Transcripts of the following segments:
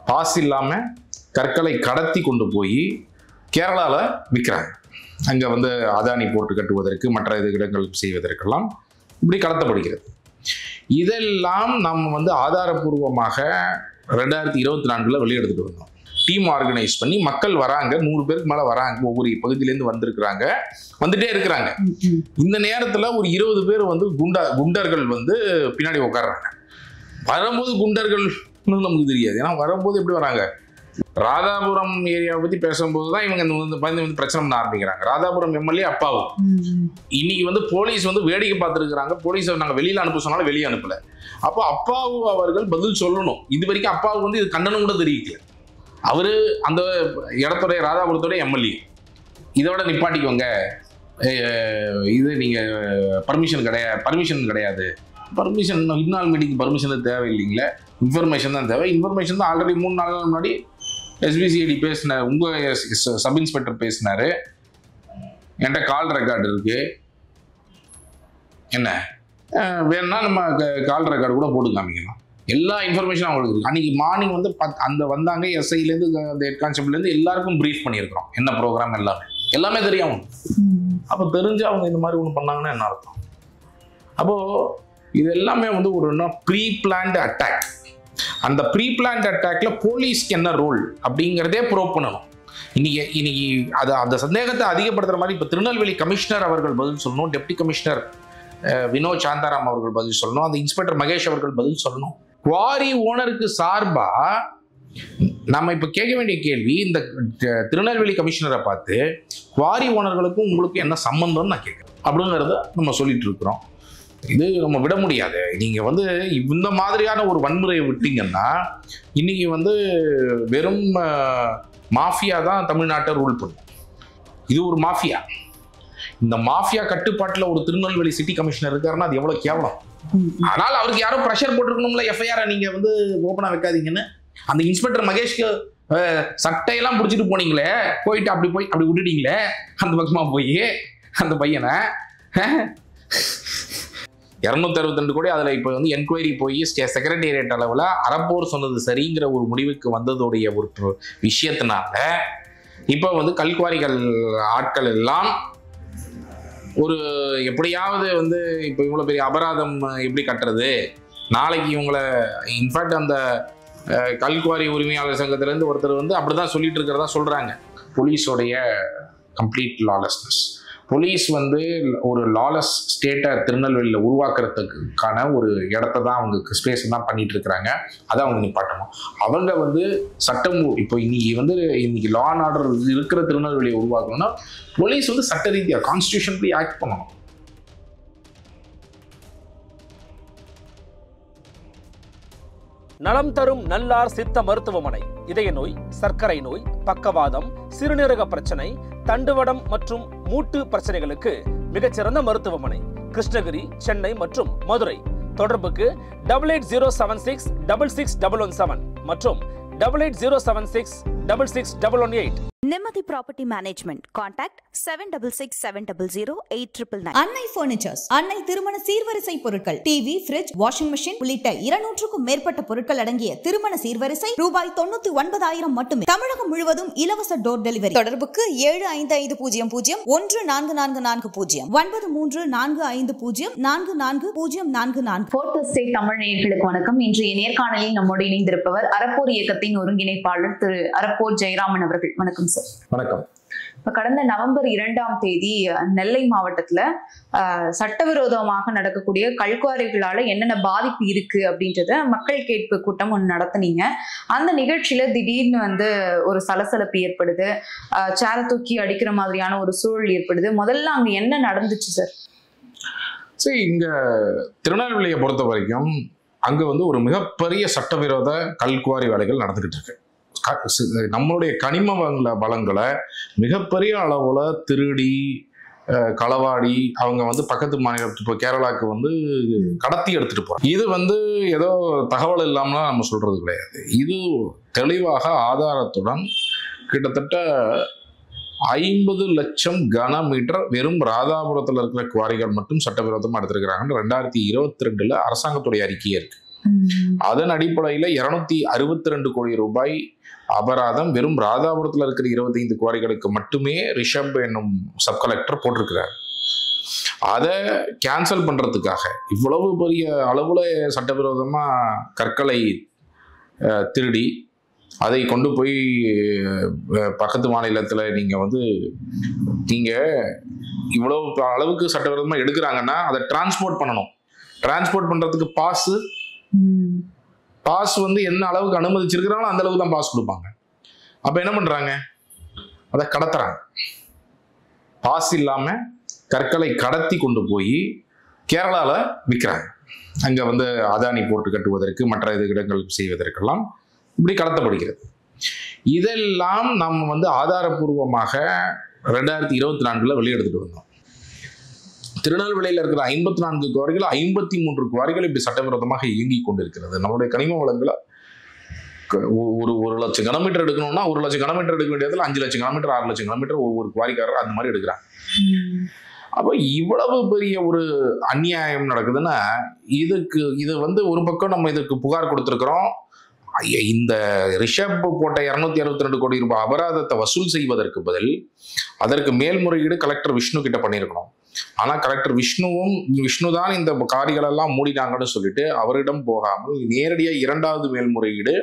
Pass இல்லாமல் கற்களை கடத்தி கொண்டு போய் கேரளாவில் விற்கிறாங்க. அங்கே வந்து அதானி போர்ட்டு கட்டுவதற்கு மற்ற இடங்கள் செய்வதற்கெல்லாம் இப்படி கடத்தப்படுகிறது. இதெல்லாம் நம்ம வந்து ஆதாரபூர்வமாக 2024 வெளியெடுத்துட்டு வந்தோம். டீம் ஆர்கனைஸ் பண்ணி மக்கள் வராங்க, 100 பேருக்கு மேலே வராங்க, ஒவ்வொரு பகுதியிலேருந்து வந்திருக்கிறாங்க, வந்துட்டே இருக்கிறாங்க. இந்த நேரத்தில் ஒரு 20 பேர் வந்து குண்டர்கள் வந்து பின்னாடி உட்கார்றாங்க. வரும்போது குண்டர்கள் நமக்கு தெரியாது, ஏன்னா வரும்போது எப்படி வராங்க, ராதாபுரம் ஏரியாவை பற்றி பேசும்போது தான் இவங்க வந்து பிரச்சனை பண்ண ஆரம்பிக்கிறாங்க. ராதாபுரம் எம்எல்ஏ அப்பாவும் இன்னைக்கு வந்து போலீஸ் வந்து வேடிக்கை பார்த்துருக்குறாங்க. போலீஸை நாங்கள் வெளியில் அனுப்ப சொன்னாலும் வெளியே அனுப்பலை. அப்போ அப்பாவு அவர்கள் பதில் சொல்லணும். இது வரைக்கும் அப்பாவுக்கு வந்து இது கண்டனம் கூட தெரிவிக்கல. அவரு அந்த இடத்துடைய ராதாபுரத்துடைய எம்எல்ஏ. இதோட நிப்பாட்டிக்கோங்க, இது நீங்கள் பர்மிஷன் கிடையாது. பர்மிஷன் இன்னொரு மீட்டிங் பர்மிஷன் தேவையில்லைங்களே, இன்ஃபர்மேஷன் தான் தேவை. இன்ஃபர்மேஷன் தான் ஆல்ரெடி 3 நாள் முன்னாடி SBCID பேசினார், உங்கள் சப் இன்ஸ்பெக்டர் பேசினார், என்கிட்ட கால் ரெக்கார்டு இருக்குது. என்ன வேணும்னா நம்ம கால் ரெக்கார்டு கூட போட்டு காமிக்கலாம். எல்லா இன்ஃபர்மேஷனும் அவங்களுக்கு இருக்குது. அன்றைக்கி மார்னிங் வந்து அந்த வந்தாங்க, எஸ்ஐலேருந்து அந்த ஹெட் கான்ஸ்டபிள்லேருந்து எல்லாருக்கும் ப்ரீஃப் பண்ணியிருக்கிறோம், என்ன ப்ரோக்ராம் எல்லாமே தெரியும். அப்போ தெரிஞ்சு அவங்க இந்த மாதிரி ஒன்று பண்ணாங்கன்னா என்ன அர்த்தம்? அப்போது இது எல்லாமே வந்து ஒரு ப்ரீ பிளான்டு அட்டாக். அந்த ப்ரீ பிளான்ட் அட்டாக்ல போலீஸ்க்கு என்ன ரோல் அப்படிங்கிறதே ப்ரோவ் பண்ணணும். இன்னைக்கு அது அந்த சந்தேகத்தை அதிகப்படுத்துற மாதிரி இப்போ திருநெல்வேலி கமிஷனர் அவர்கள் பதில் சொல்லணும், டெப்டி கமிஷனர் வினோத் சாந்தாராம் அவர்கள் பதில் சொல்லணும், அந்த இன்ஸ்பெக்டர் மகேஷ் அவர்கள் பதில் சொல்லணும். குவாரி ஓனருக்கு சார்பா நம்ம இப்போ கேட்க வேண்டிய கேள்வி, இந்த திருநெல்வேலி கமிஷனரை பார்த்து குவாரி ஓனர்களுக்கும் உங்களுக்கும் என்ன சம்பந்தம்னு நான் கேட்குறேன் அப்படிங்கிறத நம்ம சொல்லிட்டு இருக்கிறோம். இது நம்ம விட முடியாது. நீங்கள் வந்து இந்த மாதிரியான ஒரு வன்முறையை விட்டீங்கன்னா இன்னைக்கு வந்து வெறும் மாஃபியா தான் தமிழ்நாட்டை ரூல் பண்ணும். இது ஒரு மாஃபியா. இந்த மாஃபியா கட்டுப்பாட்டில் ஒரு திருநெல்வேலி சிட்டி கமிஷனர் இருக்காருன்னா அது எவ்வளோ கேவலம். ஆனால் அவருக்கு யாரும் ப்ரெஷர் போட்டுருக்கணும்ல, எஃப்ஐஆரை நீங்கள் வந்து ஓப்பனாக வைக்காதீங்கன்னு. அந்த இன்ஸ்பெக்டர் மகேஷ்க்கு சட்டையெல்லாம் பிடிச்சிட்டு போனீங்களே, போயிட்டு அப்படி விட்டுட்டீங்களே அந்த பக்கமாக போய் அந்த பையனை 262 கோடி அதில் இப்போ வந்து என்கொயரி போய் செக்ரட்டேரியட் அளவில் அறப்போர் சொன்னது சரிங்கிற ஒரு முடிவுக்கு வந்ததுடைய ஒரு விஷயத்தினால இப்போ வந்து கல்குவாரிகள் ஆட்கள் எல்லாம் ஒரு எப்படியாவது வந்து இப்போ இவ்வளோ பெரிய அபராதம் எப்படி கட்டுறது, நாளைக்கு இவங்களை இன்ஃபேக்ட் அந்த கல்குவாரி உரிமையாளர் சங்கத்திலேருந்து ஒருத்தர் வந்து அப்படி தான் சொல்லிட்டு இருக்கிறதா சொல்கிறாங்க. போலீஸோடைய கம்ப்ளீட் லாலெஸ்னஸ். போலீஸ் வந்து ஒரு லாலெஸ் ஸ்டேட்டை திருநெல்வேலியில் உருவாக்குறதுக்கான ஒரு இடத்த தான் அவங்க ஸ்பேஸ் தான் பண்ணிட்டு இருக்கிறாங்க. அதை அவங்க நிப்பாட்டணும். அவங்க வந்து சட்டம் இப்போ இன்னைக்கு லா அண்ட் ஆர்டர் இருக்கிற திருநெல்வேலியை உருவாக்கணும்னா போலீஸ் வந்து சட்ட ரீதியாக கான்ஸ்டியூஷன்லி ஆக்ட் பண்ணணும். நலம் தரும் நல்லார் சித்த மருத்துவமனை இதய நோய், சர்க்கரை நோய், பக்கவாதம், சிறுநீரக பிரச்சனை, தண்டுவடம் மற்றும் மூட்டு பிரச்சனைகளுக்கு மிகச்சிறந்த மருத்துவமனை. கிருஷ்ணகிரி, சென்னை மற்றும் மதுரை. தொடர்புக்கு 8807666117 மற்றும் 8807666118. Nemathi Property Management. Contact 7667008999. அன்னை பர்னிச்சர்ஸ். அன்னை திருமண சீர்வரிசை பொருட்கள், டிவி, ஃபிரிட்ஜ், வாஷிங் மெஷின் உள்ளிட்ட 200க்கும் மேற்பட்ட பொருட்கள் அடங்கிய திருமண சீர்வரிசை ரூபாய் 99,000 மட்டுமே. தமிழகம் முழுவதும் இலவச டோர் டெலிவரி. தொடர்புக்கு 7550014440 9345044044. ஃபோர்த் ஸ்டேட் தமிழ் நேயர்களுக்கு வணக்கம். இன்றைய நேர்காணலில் நம்மோடு இணைந்திருப்பவர் அறப்போர் இயக்கத்தின் ஒருங்கிணைப்பாளர் திரு அறப்போர் ஜெயராமன் அவர்கள். வணக்கம் சார். வணக்கம். கடந்த நவம்பர் 2ஆம் தேதி நெல்லை மாவட்டத்துல சட்டவிரோதமாக நடக்கக்கூடிய கல்குவாரிகளால என்னென்ன பாதிப்பு இருக்கு அப்படின்றத மக்கள் கேட்பு கூட்டம் ஒன்று நடத்துனீங்க. அந்த நிகழ்ச்சியில திடீர்னு வந்து ஒரு சலசலப்பு ஏற்படுது, சேர தூக்கி அடிக்கிற மாதிரியான ஒரு சூழல் ஏற்படுது. முதல்ல அங்க என்ன நடந்துச்சு சார்? சரி, இங்க திருநெல்வேலியை பொறுத்த வரைக்கும் அங்க வந்து ஒரு மிகப்பெரிய சட்டவிரோத கல்குவாரி வேலைகள் நடந்துகிட்டு இருக்கு. நம்மளுடைய கனிம வளங்களை மிகப்பெரிய அளவுல திருடி களவாடி அவங்க வந்து பக்கத்து மாநிலத்துக்கு இப்போ கேரளாவுக்கு வந்து கடத்தி எடுத்துட்டு போறாங்க. இது வந்து ஏதோ தகவல் இல்லாமலாம் நம்ம சொல்றது கிடையாது. இது தெளிவாக ஆதாரத்துடன் கிட்டத்தட்ட 50 லட்சம் கனமீட்டர் வெறும் ராதாபுரத்தில் இருக்கிற குவாரிகள் மட்டும் சட்டவிரோதமாக எடுத்திருக்கிறாங்கன்னு 2022 அரசாங்கத்துடைய அறிக்கையே இருக்கு. அதன் அடிப்படையில் 262 கோடி ரூபாய் அபராதம் வெறும் ராதாபுரத்தில் இருக்கிற 25 குவாரிகளுக்கு மட்டுமே ரிஷப் என்னும் சப் கலெக்டர் போட்டிருக்கிறார். அதை கேன்சல் பண்றதுக்காக இவ்வளவு பெரிய அளவுல சட்டவிரோதமா கற்களை திருடி அதை கொண்டு போய் பக்கத்து மாநிலத்தில் நீங்க இவ்வளவு அளவுக்கு சட்டவிரோதமா எடுக்கிறாங்கன்னா அதை டிரான்ஸ்போர்ட் பண்ணணும். டிரான்ஸ்போர்ட் பண்றதுக்கு பாஸ் என்ன அளவுக்கு அனுமதிச்சிருக்கிறாங்களோ அந்த அளவுக்கு தான் பாஸ் கொடுப்பாங்க. அப்ப என்ன பண்றாங்க? அதை கடத்துறாங்க. பாஸ் இல்லாம கற்களை கடத்தி கொண்டு போய் கேரளால விற்கிறாங்க. அங்க அதானி போட்டு கட்டுவதற்கு மற்ற இடங்கள் செய்வதற்கெல்லாம் இப்படி கடத்தப்படுகிறது. இதெல்லாம் நம்ம ஆதாரபூர்வமாக 2024 வெளியெடுத்துட்டு வந்தோம். திருநெல்வேலியில் இருக்கிற 54 குவாரிகள் 53 குவாரிகள் இப்படி சட்டவிரோதமாக இயங்கி கொண்டிருக்கிறது. நம்மளுடைய கனிம வளங்களை ஒரு லட்சம் கிலோமீட்டர் எடுக்கணும்னா 1 லட்சம் கிலோமீட்டர் எடுக்க வேண்டியதில் 5 லட்சம் கிலோமீட்டர் 6 லட்சம் கிலோமீட்டர் ஒவ்வொரு குவாரிக்காரர் அந்த மாதிரி எடுக்கிறாங்க. அப்போ இவ்வளவு பெரிய ஒரு அநியாயம் நடக்குதுன்னா இது ஒரு பக்கம் நம்ம இதுக்கு புகார் கொடுத்திருக்கிறோம். இந்த ரிஷப் போட்ட 262 கோடி ரூபாய் அபராதத்தை வசூல் செய்வதற்கு பதில் அதற்கு மேல்முறையீடு கலெக்டர் விஷ்ணு கிட்ட பண்ணியிருக்கணும். ஆனா கலெக்டர் விஷ்ணு தான் இந்த காரிகள் எல்லாம் மூடினாங்கன்னு சொல்லிட்டு அவரிடம் போகாமல் நேரடியா 2வது மேல்முறையீடு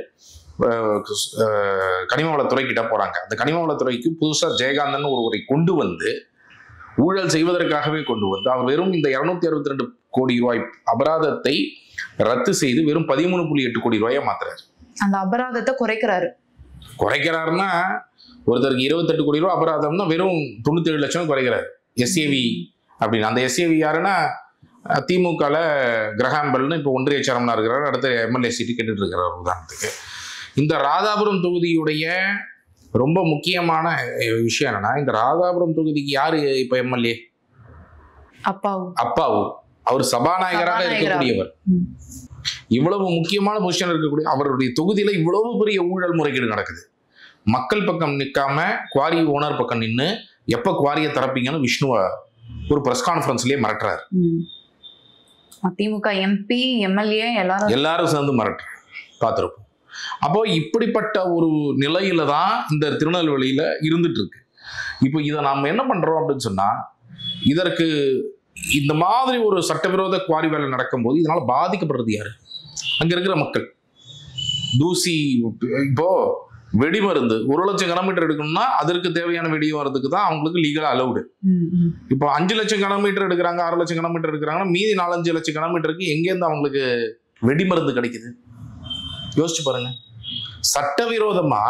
கனிமவளத்துறை கிட்ட போறாங்க. அந்த கனிமவளத்துறைக்கு புதுசா ஜெயகாந்தன் ஒருவரை கொண்டு வந்து ஊழல் செய்வதற்காகவே கொண்டு வந்து அவர் வெறும் இந்த 262 கோடி ரூபாய் அபராதத்தை ரத்து செய்து வெறும் 13.8 கோடி ரூபாயை மாத்துறாரு. அந்த அபராதத்தை குறைக்கிறாருன்னா ஒருத்தருக்கு 28 கோடி ரூபாய் அபராதம்னா வெறும் 97 லட்சம் குறைக்கிறாரு. எஸ்ஏவி அப்படின்னு அந்த எஸ்ஏவி யாருன்னா திமுகல கிரகாம்பல்னு இப்போ ஒன்றிய சேர்மனா இருக்கிறார். அடுத்த எம்எல்ஏ சீட்டு கேட்டுட்டு இருக்கிறார். உதாரணத்துக்கு இந்த ராதாபுரம் தொகுதியுடைய ரொம்ப முக்கியமான விஷயம் என்னன்னா இந்த ராதாபுரம் தொகுதிக்கு யாரு இப்ப எம்எல்ஏ? அப்பாவு. அவர் சபாநாயகராக இருக்கக்கூடியவர். இவ்வளவு முக்கியமான பொசிஷன் இருக்கக்கூடிய அவருடைய தொகுதியில இவ்வளவு பெரிய ஊழல் முறைகேடு நடக்குது. மக்கள் பக்கம் நிற்காம குவாரி ஓனர் பக்கம் நின்று எப்ப குவாரியை திறப்பீங்கன்னு விஷ்ணுவ ஒரு பிரஸ் கான்ஃபரன்ஸ்லயே மிரட்டுறாரு. திமுக எம்பி எம்எல்ஏ எல்லாரும் சேர்ந்து மிரட்டுறாரு. பார்த்திருப்போம். அப்போ இப்படிப்பட்ட ஒரு நிலையில தான் இந்த திருநெல்வேலியில இருந்துட்டு இருக்கு. இப்போ இதை நாம என்ன பண்றோம் அப்படின்னு சொன்னா இதற்கு இந்த மாதிரி ஒரு சட்டவிரோத குவாரி வேலை நடக்கும்போது இதனால பாதிக்கப்படுறது யாரு? அங்க இருக்கிற மக்கள். தூசி இப்போ வெடிமருந்து 1 லட்சம் கிலோமீட்டர் எடுக்கணும்னா அதற்கு தேவையான வெடிமருந்துக்கு தான் அவங்களுக்கு லீகலா அலவுடு. இப்போ 5 லட்சம் கிலோமீட்டர் எடுக்கிறாங்க 6 லட்சம் கிலோமீட்டர் எடுக்கிறாங்கன்னா மீதி 4-5 லட்சம் கிலோமீட்டருக்கு எங்கேருந்து அவங்களுக்கு வெடிமருந்து கிடைக்குது? யோசிச்சு பாருங்க. சட்டவிரோதமா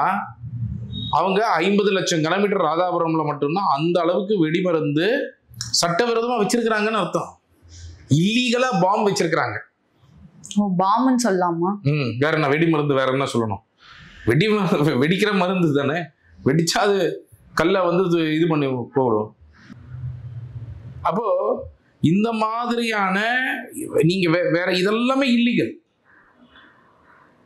அவங்க 50 லட்சம் கிலோமீட்டர் ராதாபுரம்ல மட்டும்தான் அந்த அளவுக்கு வெடிமருந்து சட்டவிரோதமா வச்சிருக்கிறாங்கன்னு அர்த்தம். இல்லீகலா பாம்பு வச்சிருக்கிறாங்க. பாம்புன்னு சொல்லலாமா? வேற என்ன வெடிமருந்து? வேற என்ன சொல்லணும்? வெடிக்கிற மருந்து தானே. வெடிச்சா அது கல்ல இது பண்ணி போடும். அப்போ இந்த மாதிரியான நீங்க வேற இதெல்லாமே இல்லீகல்.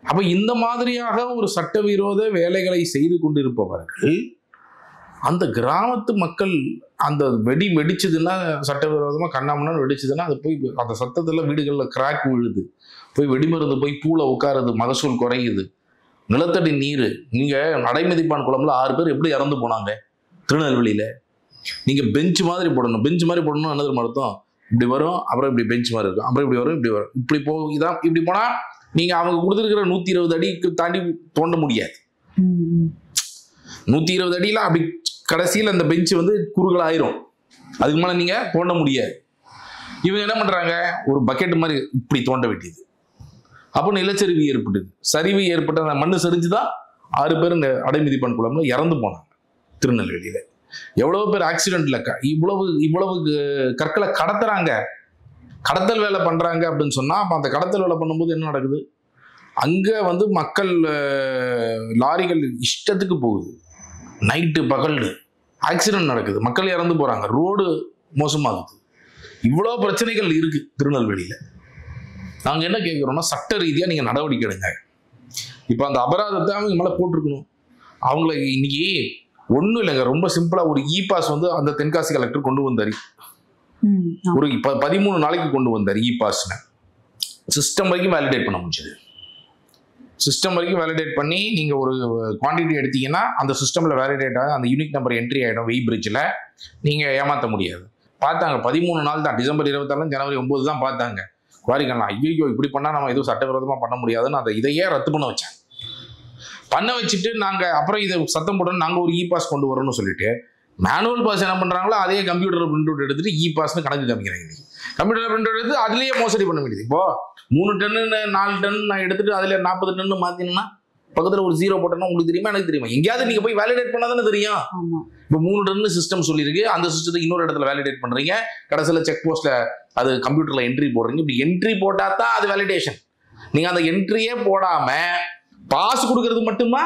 அப்ப இந்த மாதிரியாக ஒரு சட்டவிரோத வேலைகளை செய்து கொண்டிருப்பவர்கள் அந்த கிராமத்து மக்கள் அந்த வெடிச்சதுன்னா சட்டவிரோதமா கண்ணாமண்ணு வெடிச்சதுன்னா அது போய் அந்த சத்தத்துல வீடுகள்ல கிராக் விழுது, போய் வெடிமருந்து போய் பூல உட்காருது, மகசூல் குறையுது, நிலத்தடி நீர். நீங்க நடைமதிப்பான் குளம்ல 6 பேர் எப்படி இறந்து போனாங்க திருநெல்வேலியில. நீங்க பெஞ்ச் மாதிரி போடணும். பெஞ்ச் மாதிரி போடணும் என்னது அர்த்தம்? இப்படி வரும், அப்புறம் இப்படி பெஞ்ச் மாதிரி இருக்கும், அப்புறம் இப்படி வரும், இப்படி வரும், இப்படி இதான் இப்படி போனா நீங்க அவங்க கொடுத்துருக்கிற 120 அடிக்கு தாண்டி தோண்ட முடியாது. 120 அடியில அப்படி கடைசியில் அந்த பெஞ்ச் குறுகலாயிரும். அதுக்கு மேல நீங்க தோண்ட முடியாது. இவங்க என்ன பண்றாங்க? ஒரு பக்கெட் மாதிரி இப்படி தோண்ட வேண்டியது. அப்போ நிலச்சரிவு ஏற்பட்டது. சரிவு ஏற்பட்ட அந்த மண்ணு சரிஞ்சுதான் 6 பேர் இந்த அடைமிதிப்பான் குளம்ல இறந்து போனாங்க திருநெல்வேலியில. எவ்வளவு பேர் ஆக்சிடென்ட்ல இவ்வளவு கற்களை கடத்துறாங்க, கடத்தல் வேலை பண்றாங்க அப்படின்னு சொன்னா அப்ப அந்த கடத்தல் வேலை பண்ணும்போது என்ன நடக்குது? அங்க மக்கள் லாரிகள் இஷ்டத்துக்கு போகுது, நைட்டு பகல்னு ஆக்சிடென்ட் நடக்குது, மக்கள் இறந்து போறாங்க, ரோடு மோசமாகுது. இவ்வளவு பிரச்சனைகள் இருக்கு திருநெல்வேலியில. நாங்க என்ன கேட்கிறோம்னா சட்ட ரீதியா நீங்க நடவடிக்கை எடுங்க. இப்ப அந்த அபராதத்தை அவங்க மேல போட்டிருக்கணும். அவங்கள இன்னைக்கு ஒண்ணும் இல்லைங்க, ரொம்ப சிம்பிளா ஒரு இ பாஸ் அந்த தென்காசி கலெக்டர் கொண்டு வந்தாரு. ஒரு 13 நாளைக்கு கொண்டு வந்தார் இ பாஸ்னு. சிஸ்டம் வரைக்கும் வேலிடேட் பண்ண முடிஞ்சது. சிஸ்டம் வரைக்கும் வேலிடேட் பண்ணி நீங்கள் ஒரு குவான்டிட்டி எடுத்தீங்கன்னா அந்த சிஸ்டமில் வேலிடேட் ஆகும், அந்த யூனிக் நம்பர் என்ட்ரி ஆகிடும். வெய் பிரிட்ஜில் நீங்கள் ஏமாற்ற முடியாது. பார்த்தாங்க 13 நாள் தான், டிசம்பர் 26 ஜனவரி 9 தான் பார்த்தாங்க. குவாரிக்கலாம் ஐயோ இப்படி பண்ணால் நம்ம எதுவும் சட்டவிரோதமாக பண்ண முடியாதுன்னு அதை இதையே ரத்து பண்ண வச்சாங்க. பண்ண வச்சுட்டு நாங்கள் அப்புறம் இதை சத்தம் போட்டோம், நாங்கள் ஒரு பாஸ் கொண்டு வரோம்னு சொல்லிட்டு மேனுவல் பாஸ் என்ன பண்ணுறாங்களோ அதே கம்ப்யூட்டர் பிரிண்ட் அவுட் எடுத்துட்டு பாஸ்னு கணக்கு காமிக்கிறாங்க. கம்ப்யூட்டர் பிரிண்ட் அவுட் எடுத்து அதுலேயே மோசடி பண்ண வேண்டியது. இப்போ 3 டன்னு 4 டன் நான் எடுத்துட்டு அதில் 40 டன்னு மாற்றினோம்னா பக்கத்தில் ஒரு 0 போட்டோன்னா உங்களுக்கு தெரியுமா எனக்கு தெரியுமா? எங்கேயாவது நீங்கள் போய் வேலிடேட் பண்ணாதானே தெரியும். இப்போ 3 டன்னு சிஸ்டம் சொல்லியிருக்கு, அந்த சிஸ்டத்தை இன்னொரு இடத்துல வேலிடேட் பண்ணுறீங்க, கடைசியில் செக் போஸ்ட்டில் அது கம்ப்யூட்டரில் என்ட்ரி போடுறீங்க. இப்படி என்ட்ரி போட்டால் தான் அது வேலிடேஷன். நீங்கள் அந்த என்ட்ரியே போடாமல் பாஸ் கொடுக்கறது மட்டுமா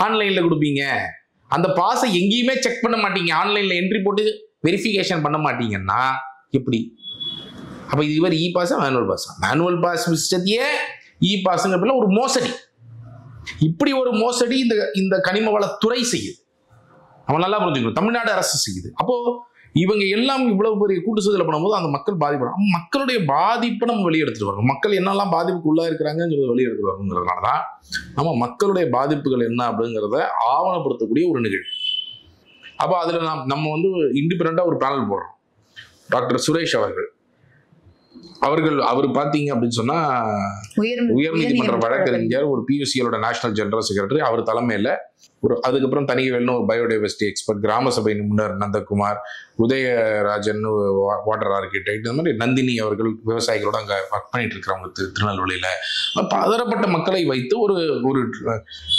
ஆன்லைனில் கொடுப்பீங்க. அந்த பாஸை எங்கேயுமே செக் பண்ண மாட்டீங்க, ஆன்லைனில் என்ட்ரி போட்டு வெரிஃபிகேஷன் பண்ண மாட்டீங்கன்னா எப்படி? அப்போ இது மாதிரி பாஸா மேனுவல் பாஸா? மேனுவல் பாஸ் சிஸ்டத்தையே பாஸுங்கிற ஒரு மோசடி. இப்படி ஒரு மோசடி இந்த கனிம வளத்துறை செய்யுது. அவன் நல்லா புரிஞ்சுக்கணும், தமிழ்நாடு அரசு செய்யுது. அப்போ இவங்க எல்லாம் இவ்வளவு பெரிய கூட்டு சூழலை பண்ணும்போது அந்த மக்கள் பாதிப்படும். மக்களுடைய பாதிப்பை நம்ம வெளியெடுத்துட்டு வரணும். மக்கள் என்னெல்லாம் பாதிப்புக்கு உள்ளா இருக்கிறாங்கிறத வெளியெடுத்துட்டு வரணுங்கிறதுனால தான் நம்ம மக்களுடைய பாதிப்புகள் என்ன அப்படிங்கிறத ஆவணப்படுத்தக்கூடிய ஒரு நிகழ்வு. அப்போ அதில் நம்ம வந்து இண்டிபெண்டாக ஒரு பேனல் போடுறோம். டாக்டர் சுரேஷ் அவர் பார்த்தீங்க அப்படின்னு சொன்னா உயர்நீதிமன்ற வழக்கறிஞர், ஒரு பியூசியோட நேஷனல் ஜெனரல் செக்ரட்டரி, அவர் தலைமையில் அதுக்கப்புறம் தனிவேல்னு ஒரு பயோடைவர்சிட்டி எக்ஸ்பர்ட், கிராம சபை நிபுணர் நந்தகுமார், உதயராஜன் வாட்டர் ஆர்கிடெக்ட், இந்த மாதிரி நந்தினி அவர்கள் விவசாயிகளோட அங்கே ஒர்க் பண்ணிட்டு இருக்கிறவங்க திருநெல்வேலியில். பலதரப்பட்ட மக்களை வைத்து ஒரு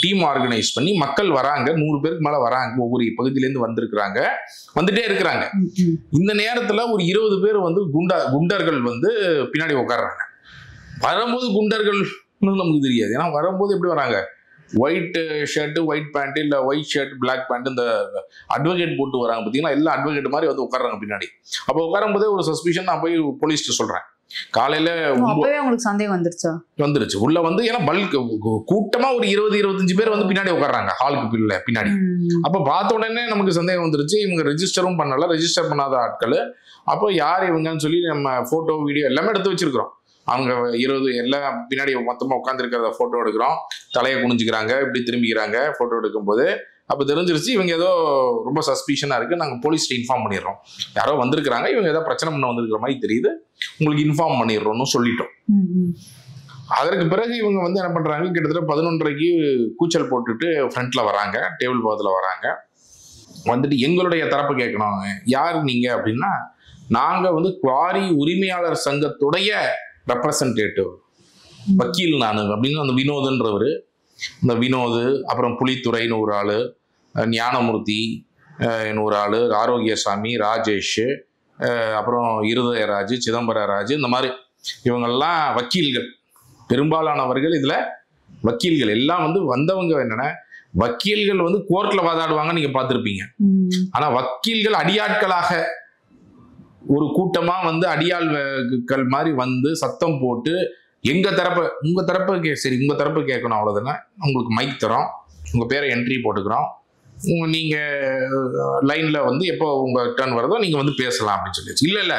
டீம் ஆர்கனைஸ் பண்ணி மக்கள் வராங்க, 100 பேருக்கு மேலே வராங்க, ஒவ்வொரு பகுதியிலேருந்து வந்துட்டே இருக்கிறாங்க. இந்த நேரத்தில் ஒரு 20 பேர் வந்து குண்டர்கள் வந்து பின்னாடி உட்கார்றாங்க. வரும்போது குண்டர்கள்னு நமக்கு தெரியாது, ஏன்னா வரும்போது எப்படி வராங்க, ஒயிட் ஷர்ட் ஒயிட் பேண்ட், இல்லை ஒயிட் ஷர்ட் பிளாக் பேண்ட், இந்த அட்வொகேட் போட்டு வராங்க பார்த்தீங்கன்னா, எல்லாம் அட்வொகேட் மாதிரி வந்து உட்காராங்க பின்னாடி. அப்போ உட்காரும் போதே ஒரு சஸ்பிஷன், நான் போய் போலீஸ்ட்டு சொல்றேன். காலையில உங்களுக்கு சந்தேகம் வந்துருச்சு உள்ள வந்து, ஏன்னா பல்க் கூட்டமா ஒரு 20-25 பேர் வந்து பின்னாடி உட்கார்றாங்க ஹாலுக்கு பின்னாடி. அப்போ பார்த்த உடனே நமக்கு சந்தேகம் வந்துருச்சு. இவங்க ரெஜிஸ்டரும் பண்ணல, ரெஜிஸ்டர் பண்ணாத ஆட்கள். அப்போ யார் இவங்கன்னு சொல்லி நம்ம போட்டோ வீடியோ எல்லாமே எடுத்து வச்சிருக்கிறோம். அவங்க 20 எல்லாம் பின்னாடி மொத்தமாக உட்காந்துருக்கிறத ஃபோட்டோ எடுக்கிறோம். தலையை குனிஞ்சுக்கிறாங்க, இப்படி திரும்பிக்கிறாங்க ஃபோட்டோ எடுக்கும்போது. அப்போ தெரிஞ்சிருச்சு இவங்க ஏதோ ரொம்ப சஸ்பீஷனாக இருக்குது. நாங்கள் போலீஸ்ட்டு இன்ஃபார்ம் பண்ணிடுறோம், யாரோ வந்திருக்கிறாங்க, இவங்க ஏதோ பிரச்சனை பண்ண வந்திருக்கிற மாதிரி தெரியுது, உங்களுக்கு இன்ஃபார்ம் பண்ணிடுறோம்னு சொல்லிட்டோம். அதற்கு பிறகு இவங்க வந்து என்ன பண்ணுறாங்க, கிட்டத்தட்ட 11:30க்கு கூச்சல் போட்டுட்டு ஃப்ரண்ட்டில் வராங்க, டேபிள் பக்கத்தில் வராங்க. வந்துட்டு எங்களுடைய தரப்பு கேட்கணும், யார் நீங்கள் அப்படின்னா, நாங்கள் வந்து குவாரி உரிமையாளர் சங்கத்துடைய ரெப்ரசன்டேட்டிவ், வக்கீல் நான் அப்படின்னு. அந்த வினோதுன்றவர், இந்த வினோது, அப்புறம் புலித்துறைன்னு ஒரு ஆள், ஞானமூர்த்தி ஒரு ஆள், ஆரோக்கியசாமி, ராஜேஷ், அப்புறம் இருதயராஜ், சிதம்பரராஜ், இந்த மாதிரி இவங்கெல்லாம் வக்கீல்கள். பெரும்பாலானவர்கள் இதில் வக்கீல்கள் எல்லாம் வந்து வந்தவங்க என்னென்ன, வக்கீல்கள் வந்து கோர்ட்டில் வாதாடுவாங்க, நீங்கள் பார்த்துருப்பீங்க. ஆனால் வக்கீல்கள் அடியாட்களாக ஒரு கூட்டமா வந்து அடியாள்கள் மாதிரி வந்து சத்தம் போட்டு உங்க தரப்பு சரி உங்க தரப்பு கேட்கணும், அவ்வளவுதானே, உங்களுக்கு மைக் தரோம், உங்க பேரை என்ட்ரி போட்டுக்கிறோம், நீங்க லைன்ல வந்து எப்போ உங்க டர்ன் வருதோ நீங்க வந்து பேசலாம் அப்படின்னு சொல்லிடுச்சு. இல்ல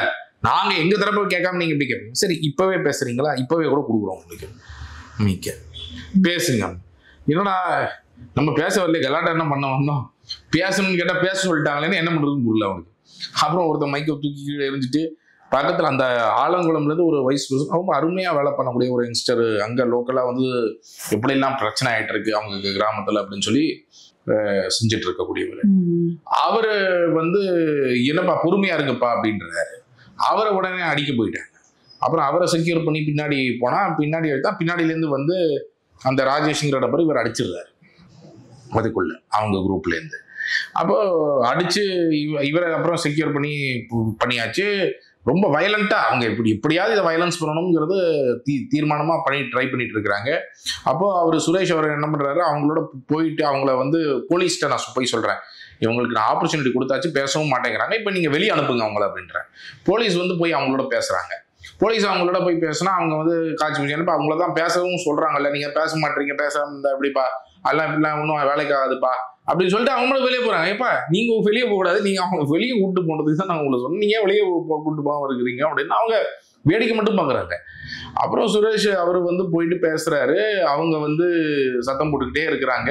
நாங்க எங்க தரப்பு கேட்காம நீங்க எப்படி கேட்பீங்க, சரி இப்பவே பேசுறீங்களா, இப்பவே கூட கொடுக்குறோம் உங்களுக்கு மிக்க பேசுங்க. என்னடா நம்ம பேச வரல, கலாட்டா என்ன பண்ண வந்தோம், பேசணும்னு கேட்டா பேச சொல்லிட்டாங்களேன்னு என்ன பண்றதுன்னு புரியல அவனுக்கு. அப்புறம் ஒருத்தர் மைக்கை தூக்கி கீழே எரிஞ்சிட்டு பக்கத்தில் அந்த ஆலங்குளம்லேருந்து ஒரு வைஸ் பிரசிடென்ட், ரொம்ப அருமையாக வேலை பண்ணக்கூடிய ஒரு யங்ஸ்டர், அங்கே லோக்கலாக வந்து எப்படிலாம் பிரச்சனை ஆகிட்டு இருக்கு அவங்க கிராமத்தில் அப்படின்னு சொல்லி செஞ்சுட்டு இருக்கக்கூடியவர். அவர் வந்து என்னப்பா பொறுமையா இருக்குப்பா அப்படின்றாரு. அவரை உடனே அடிக்க போயிட்டாங்க. அப்புறம் அவரை செக்யூர் பண்ணி பின்னாடி போனால், பின்னாடி எடுத்தா பின்னாடியிலேருந்து வந்து அந்த ராஜேஷ்ங்கிற நபர் இவர் அடிச்சிடுறாரு அதுக்குள்ள அவங்க குரூப்லேருந்து. அப்போ அடிச்சு இவரை அப்புறம் செக்யூர் பண்ணியாச்சு. ரொம்ப வயலண்டா அவங்க எப்படியாவது இதை வயலன்ஸ் பண்ணணுங்கிறது தீர்மானமா ட்ரை பண்ணிட்டு இருக்கிறாங்க. அப்போ அவர் சுரேஷ் அவர் என்ன பண்றாரு, அவங்களோட போயிட்டு அவங்கள வந்து போலீஸ்கிட்ட நான் போய் சொல்றேன், இவங்களுக்கு நான் ஆப்பர்ச்சுனிட்டி கொடுத்தாச்சு, பேசவும் மாட்டேங்கிறாங்க, இப்போ நீங்க வெளியே அனுப்புங்க அவங்கள அப்படின்றேன். போலீஸ் வந்து போய் அவங்களோட பேசுறாங்க. போலீஸ் அவங்களோட போய் பேசினா அவங்க வந்து காட்சி முடிச்சு அவங்கள தான் பேசவும் சொல்றாங்கல்ல, நீங்க பேச மாட்டீங்க, பேசாம இருந்தா எப்படிப்பா அதெல்லாம் இப்படிலாம் ஒன்றும் வேலைக்கு ஆகாதுப்பா அப்படின்னு சொல்லிட்டு அவங்களும் வெளியே போறாங்க. ஏப்பா நீங்க வெளியே போகக்கூடாது, நீங்க அவங்க வெளியே கூப்பிட்டு போனதுக்கு தான் நான் உங்களை சொன்னேன், நீங்க வெளியே கூப்பிட்டு போகாம இருக்கிறீங்க அப்படின்னு அவங்க வேடிக்கை மட்டும் பாக்குறாங்க. அப்புறம் சுரேஷ் அவர் வந்து போயிட்டு பேசுறாரு, அவங்க வந்து சத்தம் போட்டுக்கிட்டே இருக்கிறாங்க.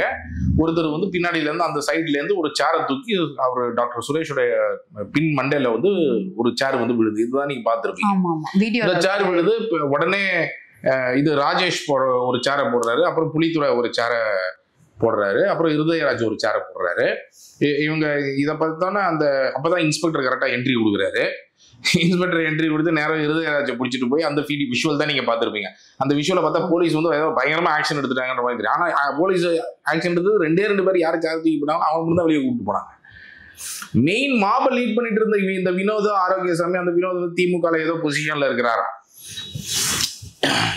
ஒருத்தர் வந்து பின்னாடியில இருந்து அந்த சைட்ல இருந்து ஒரு சேரை தூக்கி அவர் டாக்டர் சுரேஷோட பின் மண்டையில வந்து ஒரு சேர் வந்து விழுது. இதுதான் நீங்க பாத்துருப்பீங்க. இந்த சேர் விழுது. உடனே இது ராஜேஷ் ஒரு சேரை போடுறாரு, அப்புறம் புலித்துறை ஒரு சேரை போடுறாரு, அப்புறம் இருதயராஜ் ஒரு சேரை போடுறாரு. இவங்க இதை பார்த்தோன்னா அப்பதான் இன்ஸ்பெக்டர் கரெக்டா என்ட்ரி கொடுக்குறாரு. இன்ஸ்பெக்டர் என்ட்ரி கொடுத்து நேரம் இருதயராஜை பிடிச்சிட்டு போய் அந்த விஷுவல் தான் நீங்க பார்த்துருப்பீங்க. அந்த விஷுவலை பார்த்தா போலீஸ் வந்து ஏதோ பயங்கரமா ஆக்ஷன் எடுத்துட்டாங்கன்ற மாதிரி தெரியும். ஆனா போலீஸ் ஆக்ஷன் எடுத்தது ரெண்டு பேர் யாரும் சேர் தூக்கி போனாங்க, அவங்க மட்டும் தான் வெளியே கூப்பிட்டு போனாங்க. மெயின் மாபை லீட் பண்ணிட்டு இருந்த இந்த வினோத ஆரோக்கியசாமி, அந்த வினோத திமுக ஏதோ பொசிஷன்ல இருக்கிறாரா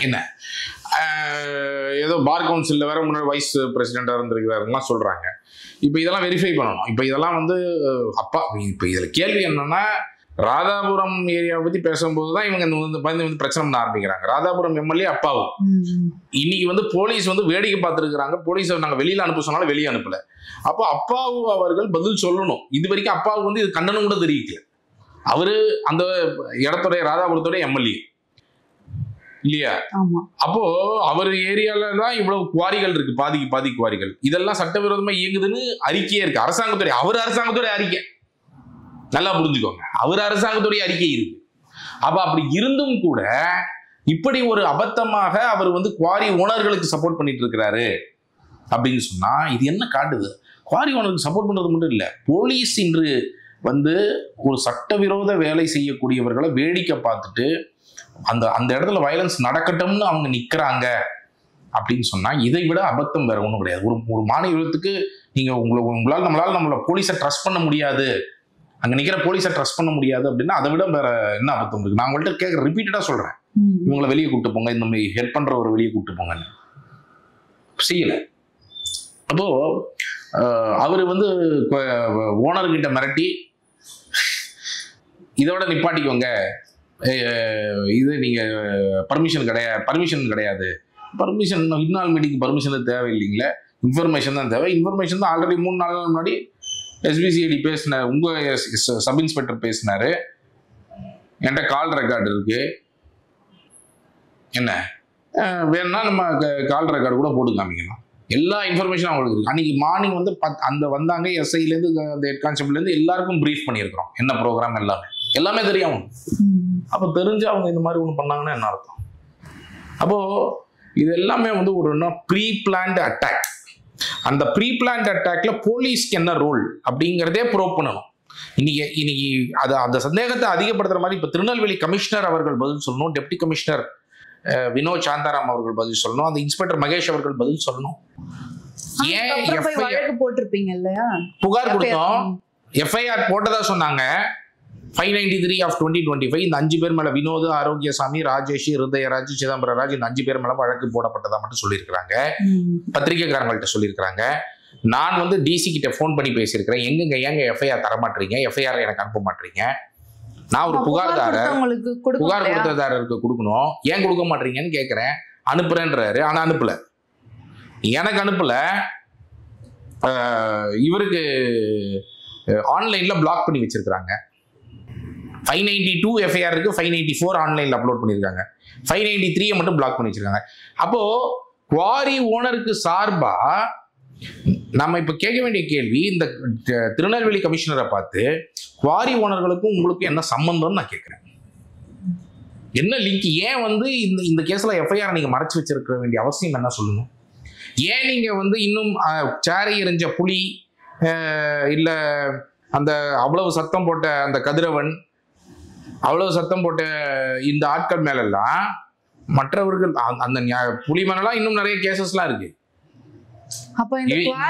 என்ன, ஏதோ பார் கவுன்சில்ல வேற முன்னாடி வைஸ் பிரசிடென்டா இருந்திருக்கிறாருலாம் சொல்றாங்க. இப்போ இதெல்லாம் வெரிஃபை பண்ணணும். இப்போ இதெல்லாம் வந்து இப்போ இதுல கேள்வி என்னன்னா, ராதாபுரம் ஏரியாவை பத்தி பேசும்போது தான் இவங்க வந்து பிரச்சனை பண்ண ஆரம்பிக்கிறாங்க. ராதாபுரம் எம்எல்ஏ அப்பாவும் இன்னைக்கு வந்து போலீஸ் வந்து வேடிக்கை பார்த்துருக்காங்க. போலீஸ் நாங்க வெளியில அனுப்ப சொன்னாலும் வெளியே அனுப்பல. அப்போ அப்பாவு அவர்கள் பதில் சொல்லணும். இது வரைக்கும் அப்பாவுக்கு வந்து இது கண்டனம் கூட தெரிவிக்கல. அவரு அந்த இடத்துடைய ராதாபுரத்துடைய எம்எல்ஏ இல்லையா? அப்போ அவர் ஏரியால தான் இவ்வளவு குவாரிகள் இருக்கு, பாதி குவாரிகள். இதெல்லாம் சட்டவிரோதமா இயங்குதுன்னு அறிக்கையே இருக்கு. அவர் அரசாங்கத்துடைய அறிக்கை நல்லா புரிஞ்சுக்கோங்க, அவர் அரசாங்கத்துடைய அறிக்கை இருக்கு. அப்ப அப்படி இருந்தும் கூட இப்படி ஒரு அபத்தமாக அவர் வந்து குவாரி ஓனர்களுக்கு சப்போர்ட் பண்ணிட்டு இருக்கிறாரு அப்படின்னு சொன்னா இது என்ன காட்டுது? குவாரி ஓனருக்கு சப்போர்ட் பண்றது மட்டும் இல்ல, போலீஸ் இன்று வந்து ஒரு சட்டவிரோத வேலை செய்யக்கூடியவர்களை வேடிக்கை பார்த்துட்டு அந்த இடத்துல வயலன்ஸ் நடக்கட்டும்னு அவங்க நிக்கிறாங்க அப்படின்னு சொன்னா இதை விட அபத்தம் வேற ஒன்றும் கிடையாது. ஒரு மாநிலத்துக்கு நீங்க நம்மளால போலீஸை ட்ரஸ்ட் பண்ண முடியாது, அங்க நிக்கிற போலீஸை ட்ரஸ்ட் பண்ண முடியாது அப்படின்னா அதை விட வேற என்ன அபத்தம் இருக்கு? நான் உங்கள்கிட்ட கேட்க ரிப்பீட்டடா சொல்றேன், இவங்களை வெளியே கூப்பிட்டு போங்க, இந்த மாதிரி ஹெல்ப் பண்றவரை வெளியே கூப்பிட்டு போங்கன்னு செய்யல. அப்போ அவரு வந்து ஓனர்கிட்ட மிரட்டி இதோட நிப்பாட்டிக்கோங்க, இது நீங்க பர்மிஷன் கிடையாது, பர்மிஷன் இன்னால் மீட்டிங் பர்மிஷன் தேவை இல்லைங்களே, இன்ஃபர்மேஷன் தான் தேவை. இன்ஃபர்மேஷன் தான் ஆல்ரெடி 3 நாள் முன்னாடி எஸ்பிசிஐடி பேசினார், உங்க சப் இன்ஸ்பெக்டர் பேசினாரு, என்கிட்ட கால் ரெக்கார்டு இருக்கு, என்ன வேணும்னா நம்ம கால் ரெக்கார்டு கூட போட்டு காமிக்கலாம். எல்லா இன்ஃபர்மேஷனும் அவங்களுக்கு இருக்கு. அன்னைக்கு மார்னிங் வந்து வந்தாங்க எஸ்ஐலேருந்து அந்த ஹெட் கான்ஸ்டபிள்லேருந்து எல்லாருக்கும் ப்ரீஃப் பண்ணியிருக்கிறோம், என்ன ப்ரோக்ராம் எல்லாமே தெரியும். அப்போ தெரிஞ்சு அவங்க இந்த மாதிரி ஒன்று பண்ணாங்கன்னா என்ன அர்த்தம்? அப்போ இது எல்லாமே வந்து ஒரு ப்ரீ பிளான்டு அட்டாக். அந்த ப்ரீ பிளான்ட் அட்டாக்ல போலீஸ்க்கு என்ன ரோல் அப்படிங்கிறதே ப்ரூவ் பண்ணணும். இன்னைக்கு அந்த சந்தேகத்தை அதிகப்படுத்துற மாதிரி இப்ப திருநெல்வேலி கமிஷனர் அவர்கள் பதில் சொல்லணும், டெப்டி கமிஷனர் வினோத் சாந்தாராம் அவர்கள் பதில் சொல்லணும், அந்த இன்ஸ்பெக்டர் மகேஷ் அவர்கள் பதில் சொல்லணும். ஏன் போட்டிருப்பீங்க இல்லையா, புகார் கொடுத்தோம், எஃப்ஐஆர் போட்டதா சொன்னாங்க. 593 of 2025 இந்த 5 பேர் மேல வினோத், ஆரோக்கியசாமி, ராஜேஷ், இருதயராஜ், சிதம்பரராஜ் இந்த 5 பேர் மேல வழக்கு போடப்பட்டதா மட்டும் சொல்லியிருக்கிறாங்க. பத்திரிகைக்காரங்கள்ட்ட சொல்லியிருக்கிறாங்க. நான் வந்து டிசி கிட்ட போன் பண்ணி பேசியிருக்கிறேன், ஏங்க எஃப்ஐஆர் தர மாட்டீங்க, எஃப்ஐஆர் எனக்கு அனுப்ப மாட்டீங்க, நான் ஒரு புகார் கொடுத்ததாரருக்கு கொடுக்கணும், ஏன் கொடுக்க மாட்டீங்கன்னு கேட்கிறேன். அனுப்புறேன்றாரு, ஆனா அனுப்பல, எனக்கு அனுப்பல, இவருக்கு ஆன்லைன்ல பிளாக் பண்ணி வச்சிருக்காங்க. 592 எஃப்ஐஆர் இருக்கு, 594 ஆன்லைன்ல அப்லோட் பண்ணிருக்காங்க, 593 மட்டும் பிளாக் பண்ணி வச்சிருக்காங்க. அப்போ குவாரி ஓனருக்கு சார்பா நம்ம இப்ப கேட்க வேண்டிய கேள்வி, இந்த திருநெல்வேலி கமிஷனரை பார்த்து குவாரி ஓனர்களுக்கும் உங்களுக்கு என்ன சம்பந்தம்னு நான் கேட்கிறேன். என்ன லிங்க்? ஏன் வந்து இந்த கேஸ்ல எஃப்ஐஆர் நீங்க மறைச்சு வச்சிருக்க வேண்டிய அவசியம் என்ன சொல்லுங்க? ஏன் நீங்க வந்து இன்னும் சேரை எறிஞ்ச புலி இல்ல அந்த அவ்வளவு சத்தம் போட்ட அந்த கதிரவன், அவ்வளவு சத்தம் போட்ட இந்த ஆட்கள் மேலெல்லாம் மற்றவர்கள் அந்த புலி மேலாம் இன்னும் நிறைய கேசஸ்லாம் இருக்கு.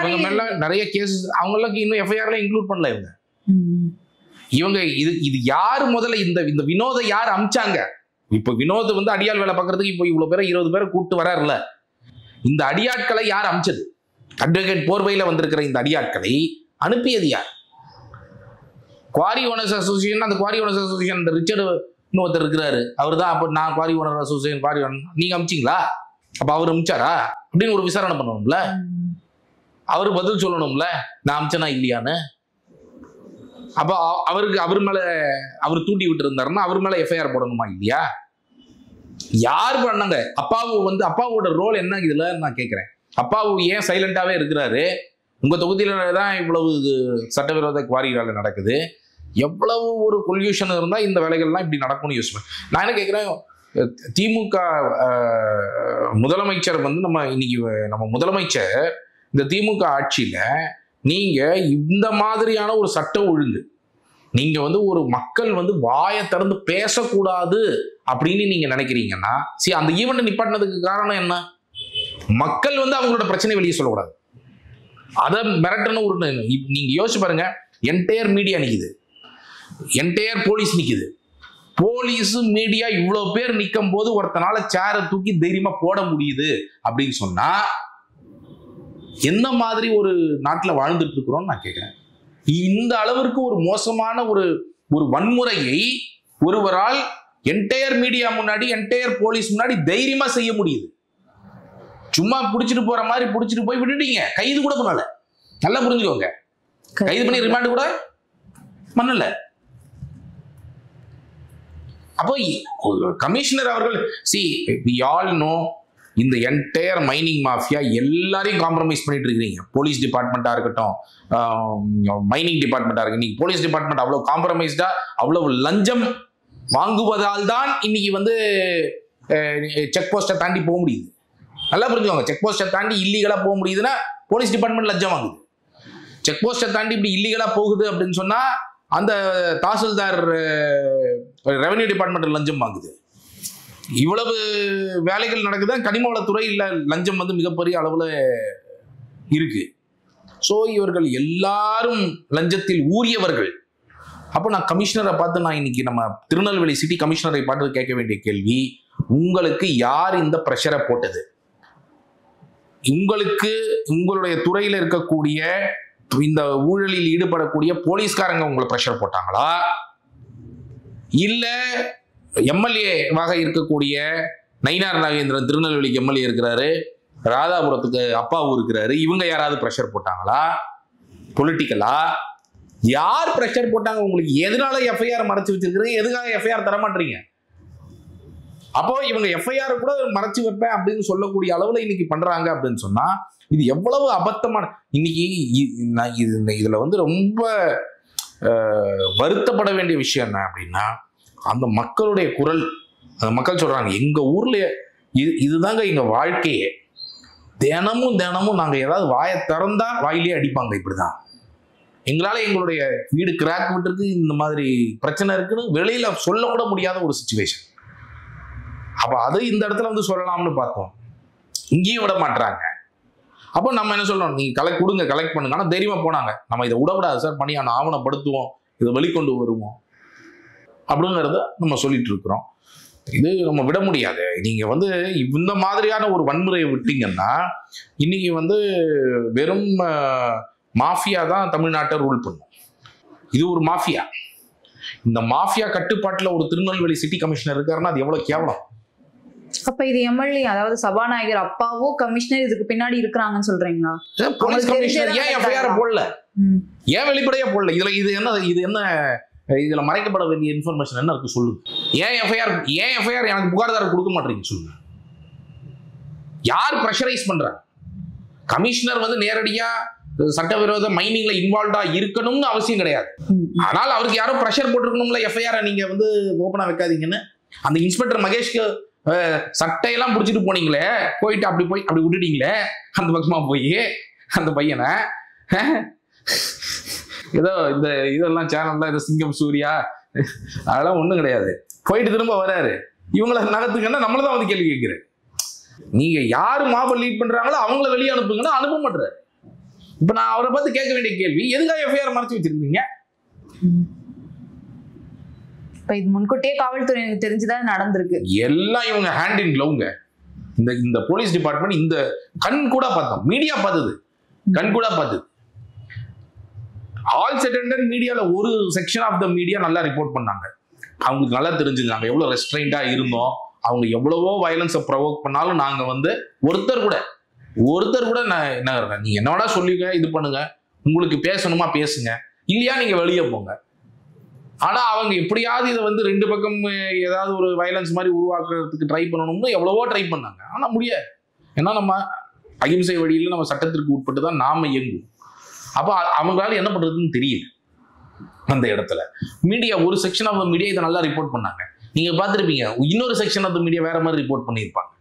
இவங்க மேல நிறைய கேசஸ் அவங்களுக்கு இன்னும் எஃப்ஐஆர்ல இன்க்ளூட் பண்ணல. இவங்க இது யாரு முதல்ல இந்த வினோத யார் அமிச்சாங்க? இப்ப வினோத் வந்து அடியாள் வேலை பார்க்கறதுக்கு இப்போ இவ்வளவு பேரை 20 பேரை கூப்பிட்டு வராருல, இந்த அடியாட்களை யார் அமிச்சது? அட்வொகேட் போர்வையில வந்திருக்கிற இந்த அடியாட்களை அனுப்பியது யார்? Quarry owners association. அந்த குவாரி ஓனர்ஸ் அசோசியேஷன் அந்த ரிச்சர்டு ஒருத்தர் இருக்கிறாரு, அவர் தான் அப்ப நான் quarry owner association quarry owner நீங்க அமிச்சிங்களா, அப்ப அவர் அமிச்சாரா அப்படின்னு ஒரு விசாரணை பண்ணணும்ல. அவர் பதில் சொல்லணும்ல, நான் அமிச்சனா இல்லையான்னு. அப்ப அவருக்கு அவர் மேல அவர் தூண்டி விட்டு இருந்தாருன்னா அவர் மேல எஃப்ஐஆர் போடணுமா இல்லையா? யார் பண்ணாங்க? அப்பாவோட ரோல் என்ன இதுல நான் கேட்கிறேன். அப்பாவு ஏன் சைலண்டாவே இருக்கிறாரு? உங்க தொகுதியில தான் இவ்வளவு சட்டவிரோத குவாரிகளால நடக்குது. எவ்வளவு ஒரு கொல்யூஷன் இருந்தா இந்த வேலைகள்லாம் இப்படி நடக்கும்னு யோசிப்பேன். நான் என்ன கேட்கிறேன், திமுக முதலமைச்சர் நம்ம முதலமைச்சர் இந்த திமுக ஆட்சியில நீங்க இந்த மாதிரியான ஒரு சட்ட ஒழுங்கு, நீங்க ஒரு மக்கள் வாயை திறந்து பேசக்கூடாது அப்படின்னு நீங்க நினைக்கிறீங்கன்னா, அந்த ஈவெண்ட் நிப்பாட்டினதுக்கு காரணம் என்ன? மக்கள் அவங்களோட பிரச்சனை வெளியே சொல்லக்கூடாது, அதை மிரட்டணும். நீங்க யோசிச்சு பாருங்க, என்டையர் மீடியா நிக்குது, என்டையர் போலீஸ் நிக்குது. போலீஸ் மீடியா இவ்வளவு பேர் நிக்கும் போது ஒருத்தனால சேரை தூக்கி தைரியமா போட முடியுது அப்படின்னு சொன்னா என்ன மாதிரி ஒரு நாட்டுல வாழ்ந்துட்டு இருக்கிறோம்னு நான் கேட்கிறேன். இந்த அளவிற்கு ஒரு மோசமான ஒரு வன்முறையை ஒருவரால் என்டையர் மீடியா முன்னாடி, என்டையர் போலீஸ் முன்னாடி தைரியமா செய்ய முடியுது. சும்மா புடிச்சிட்டு போற மாதிரி புடிச்சிட்டு போய் விட்டுட்டீங்க, கைது கூட பண்ணல. நல்லா புரிஞ்சுக்கோங்க, கைது பண்ணி ரிமாண்ட் கூட பண்ணல. அப்போ கமிஷனர் அவர்கள் we all know இந்த என்டையர் மைனிங் மாஃபியா எல்லாரையும் காம்ப்ரமைஸ் பண்ணிட்டு இருக்கீங்க. போலீஸ் டிபார்ட்மெண்ட்டா இருக்கட்டும், மைனிங் டிபார்ட்மெண்ட்டா இருக்கு. இன்னைக்கு போலீஸ் டிபார்ட்மெண்ட் அவ்வளவு காம்ப்ரமைஸ்டா, அவ்வளவு லஞ்சம் வாங்குவதால் தான் இன்னைக்கு செக் போஸ்ட்டை தாண்டி போக முடியுது. நல்லா புரிஞ்சுக்கோங்க, செக் போஸ்ட்டை தாண்டி இல்லீகலா போக முடியுதுன்னா போலீஸ் டிபார்ட்மெண்ட் லஞ்சம் வாங்குது. செக் போஸ்ட்டை தாண்டி இப்படி இல்லீகலா போகுது அப்படின்னு சொன்னா அந்த தாசில்தார் ரெவன்யூ டிபார்ட்மெண்ட் லஞ்சம் வாங்குது. இவ்வளவு வேலைகள் நடக்குது. கனிம வளத்துறை இல்ல லஞ்சம் மிகப்பெரிய அளவுல இருக்கு. சோ இவர்கள் எல்லாரும் லஞ்சத்தில் ஊறியவர்கள். அப்போ நான் கமிஷனரை பார்த்து, நான் இன்னைக்கு நம்ம திருநெல்வேலி சிட்டி கமிஷனரை பார்த்து கேட்க வேண்டிய கேள்வி, உங்களுக்கு யார் இந்த பிரஷரை போட்டது? உங்களுக்கு உங்களுடைய துறையில இருக்கக்கூடிய இந்த ஊழலில் ஈடுபடக்கூடிய போலீஸ்காரங்க உங்களை பிரஷர் போட்டாங்களா? இல்ல எம்எல்ஏவாக இருக்கக்கூடிய நயினார் நாகேந்திரன் திருநெல்வேலிக்கு எம்எல்ஏ இருக்கிறாரு, ராதாபுரத்துக்கு அப்பாவும் இருக்கிறாரு, இவங்க யாராவது பிரஷர் போட்டாங்களா? பொலிட்டிக்கலா யார் பிரஷர் போட்டாங்க? உங்களுக்கு எதனால எஃப்ஐஆர் மறைச்சு வச்சிருக்கிறீங்க? எதுக்காக எஃப்ஐஆர் தர மாட்டீங்க? அப்போ இவங்க எஃப்ஐஆர் கூட மறைச்சு வைப்பேன் அப்படின்னு சொல்லக்கூடிய அளவுல இன்னைக்கு பண்றாங்க அப்படின்னு சொன்னா இது எவ்வளவு அபத்தமான. இன்னைக்கு இதுல ரொம்ப வருத்தப்பட வேண்டிய விஷயம் என்ன அப்படின்னா, அந்த மக்களுடைய குரல், அந்த மக்கள் சொல்றாங்க, எங்க ஊர்ல இதுதாங்க எங்க வாழ்க்கையே, தினமும் நாங்க ஏதாவது வாயை திறந்தா வாயிலே அடிப்பாங்க, இப்படிதான் எங்களால எங்களுடைய வீடு கிராக் விட்டுருக்கு, இந்த மாதிரி பிரச்சனை இருக்குன்னு வெளியில சொல்லக்கூட முடியாத ஒரு சிச்சுவேஷன். அப்ப அது இந்த இடத்துல சொல்லலாம்னு பார்த்தோம், இங்கேயும் விட மாட்டாங்க. அப்போ நம்ம என்ன சொல்லணும், நீங்க கலெக்ட் பண்ணுங்க. ஆனா தைரியமா போனாங்க, நம்ம இதை விடக்கூடாது சார், பணியான ஆவணப்படுத்துவோம், இதை வெளிக்கொண்டு வருவோம் அப்படிங்கிறத நம்ம சொல்லிட்டு இருக்கிறோம். இது நம்ம விட முடியாது. நீங்க இந்த மாதிரியான ஒரு வன்முறையை விட்டீங்கன்னா இன்னைக்கு வெறும் மாஃபியா தான் தமிழ்நாட்டை ரூல் பண்ணும். இது ஒரு மாஃபியா. இந்த மாஃபியா கட்டுப்பாட்டுல ஒரு திருநெல்வேலி சிட்டி கமிஷனர் இருக்காருன்னா அது எவ்வளவு கேவலம். அப்ப இது எம்எல்ஏ, அதாவது சபாநாயகர் அப்பாவோ கமிஷனர் இதுக்கு பின்னாடி இருக்கிறாங்கன்னு சொல்றீங்களா? போலீஸ் கமிஷனர் ஏன் எஃப்ஐஆர் போடல? ஏன் வெளிப்படையா போடல? இது என்ன இதுல மறைக்கப்பட வேண்டிய இன்ஃபர்மேஷன் என்ன இருக்கு சொல்லுங்க. ஏன் எஃப்ஐஆர் எனக்கு புகார்தாரர் கொடுக்க மாட்டீங்க சொல்லுங்க. யார் பிரஷரைஸ் பண்றாங்க? கமிஷனர் நேரடியா சட்டவிரோத மைனிங்ல இன்வால்வ்டா இருக்கணும்னு அவசியம் கிடையாது. ஆனால் அவருக்கு யாரும் பிரஷர் போட்டிருக்கணும்ல, எஃப்ஐஆர் நீங்க ஓபனா வைக்காதீங்கன்னு. அந்த இன்ஸ்பெக்டர் மகேஷ்க்கு சட்டையெல்லாம் பிடிச்சிட்டு போனீங்களே, போயிட்டு அப்படி விட்டுட்டீங்களே, அந்த பக்கமா போய் அந்த பையனை ஏதோ இதெல்லாம் சேனல்லாம் ஏதோ சிங்கம் சூர்யா அதெல்லாம் ஒண்ணும் கிடையாது, போயிட்டு திரும்ப வராரு. இவங்களை நகர்த்துங்கன்னா நம்மளதான் கேள்வி கேட்கிறேன். நீங்க யாரு மாபல் லீட் பண்றாங்களோ அவங்கள வெளியே அனுப்புங்கன்னா அனுப்ப மாட்டாரு. இப்ப நான் அவரை பார்த்து கேட்க வேண்டிய கேள்வி, எதுக்காக எஃப்ஐஆர் மறைச்சு வச்சிருக்கீங்க? இப்ப இது முன்கூட்டியே காவல்துறையினருக்கு தெரிஞ்சுதான் நடந்திருக்கு. எல்லாம் இவங்க ஹேண்ட் இன் கிளவுங்க. இந்த போலீஸ் டிபார்ட்மெண்ட் இந்த கண் கூட பார்த்தோம், மீடியா பார்த்தது, கண் கூட பார்த்தது. ஆல் செட்டண்டர் மீடியால ஒரு செக்ஷன் ஆஃப் த மீடியா நல்லா ரிப்போர்ட் பண்ணாங்க. அவங்களுக்கு நல்லா தெரிஞ்சது நாங்க எவ்வளவு ரெஸ்ட்ரெயின்டா இருந்தோம், அவங்க எவ்வளவோ வயலன்ஸை ப்ரொவோக் பண்ணாலும் நாங்க ஒருத்தர் கூட ஒருத்தர் கூட நான் என்ன நீங்க என்னோட சொல்லிக்க, இது பண்ணுங்க, உங்களுக்கு பேசணுமா பேசுங்க, இல்லையா நீங்க வெளியே போங்க. ஆனா அவங்க எப்படியாவது இதை வந்து ரெண்டு பக்கம் ஏதாவது ஒரு வயலன்ஸ் மாதிரி உருவாக்குறதுக்கு ட்ரை பண்ணணும்னு எவ்வளவோ ட்ரை பண்ணாங்க. ஆனா முடியாது. ஏன்னா நம்ம அகிம்சை வழியில் நம்ம சட்டத்திற்கு உட்பட்டு தான் நாம இயங்குவோம். அப்போ அவங்களால என்ன பண்றதுன்னு தெரியல. அந்த இடத்துல மீடியா ஒரு செக்ஷன் ஆஃப் மீடியா இதை நல்லா ரிப்போர்ட் பண்ணாங்க. நீங்க பார்த்துருப்பீங்க, இன்னொரு செக்ஷன் ஆஃப் மீடியா வேற மாதிரி ரிப்போர்ட் பண்ணியிருப்பாங்க.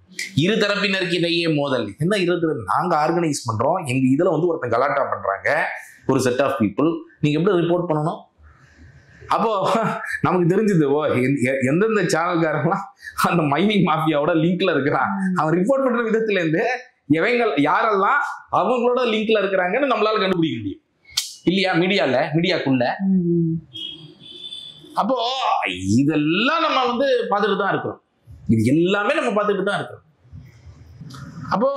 இரு தரப்பினருக்கு இடையே மோதல். என்ன இரு தரப்பு? நாங்க ஆர்கனைஸ் பண்றோம், எங்க இதுல வந்து ஒருத்தன் கலாட்டா பண்றாங்க, ஒரு செட் ஆஃப் பீப்புள், நீங்க எப்படி ரிப்போர்ட் பண்ணணும்? அப்போ நமக்கு தெரிஞ்சது, ஓ எந்தெந்த சேனல்காரெல்லாம் அந்த மைனிங் மாஃபியாவோட லிங்க்ல இருக்கிறான், அவன் ரிப்போர்ட் பண்ற விதத்துல இருந்து யாரெல்லாம் அவங்களோட லிங்க்ல இருக்கிறாங்கன்னு நம்மளால கண்டுபிடிக்க முடியும் இல்லையா? மீடியாக்குள்ள. அப்போ இதெல்லாம் நம்ம வந்து பார்த்துட்டு தான் இருக்கிறோம். இது எல்லாமே நம்ம பார்த்துட்டு தான் இருக்கிறோம். அப்போ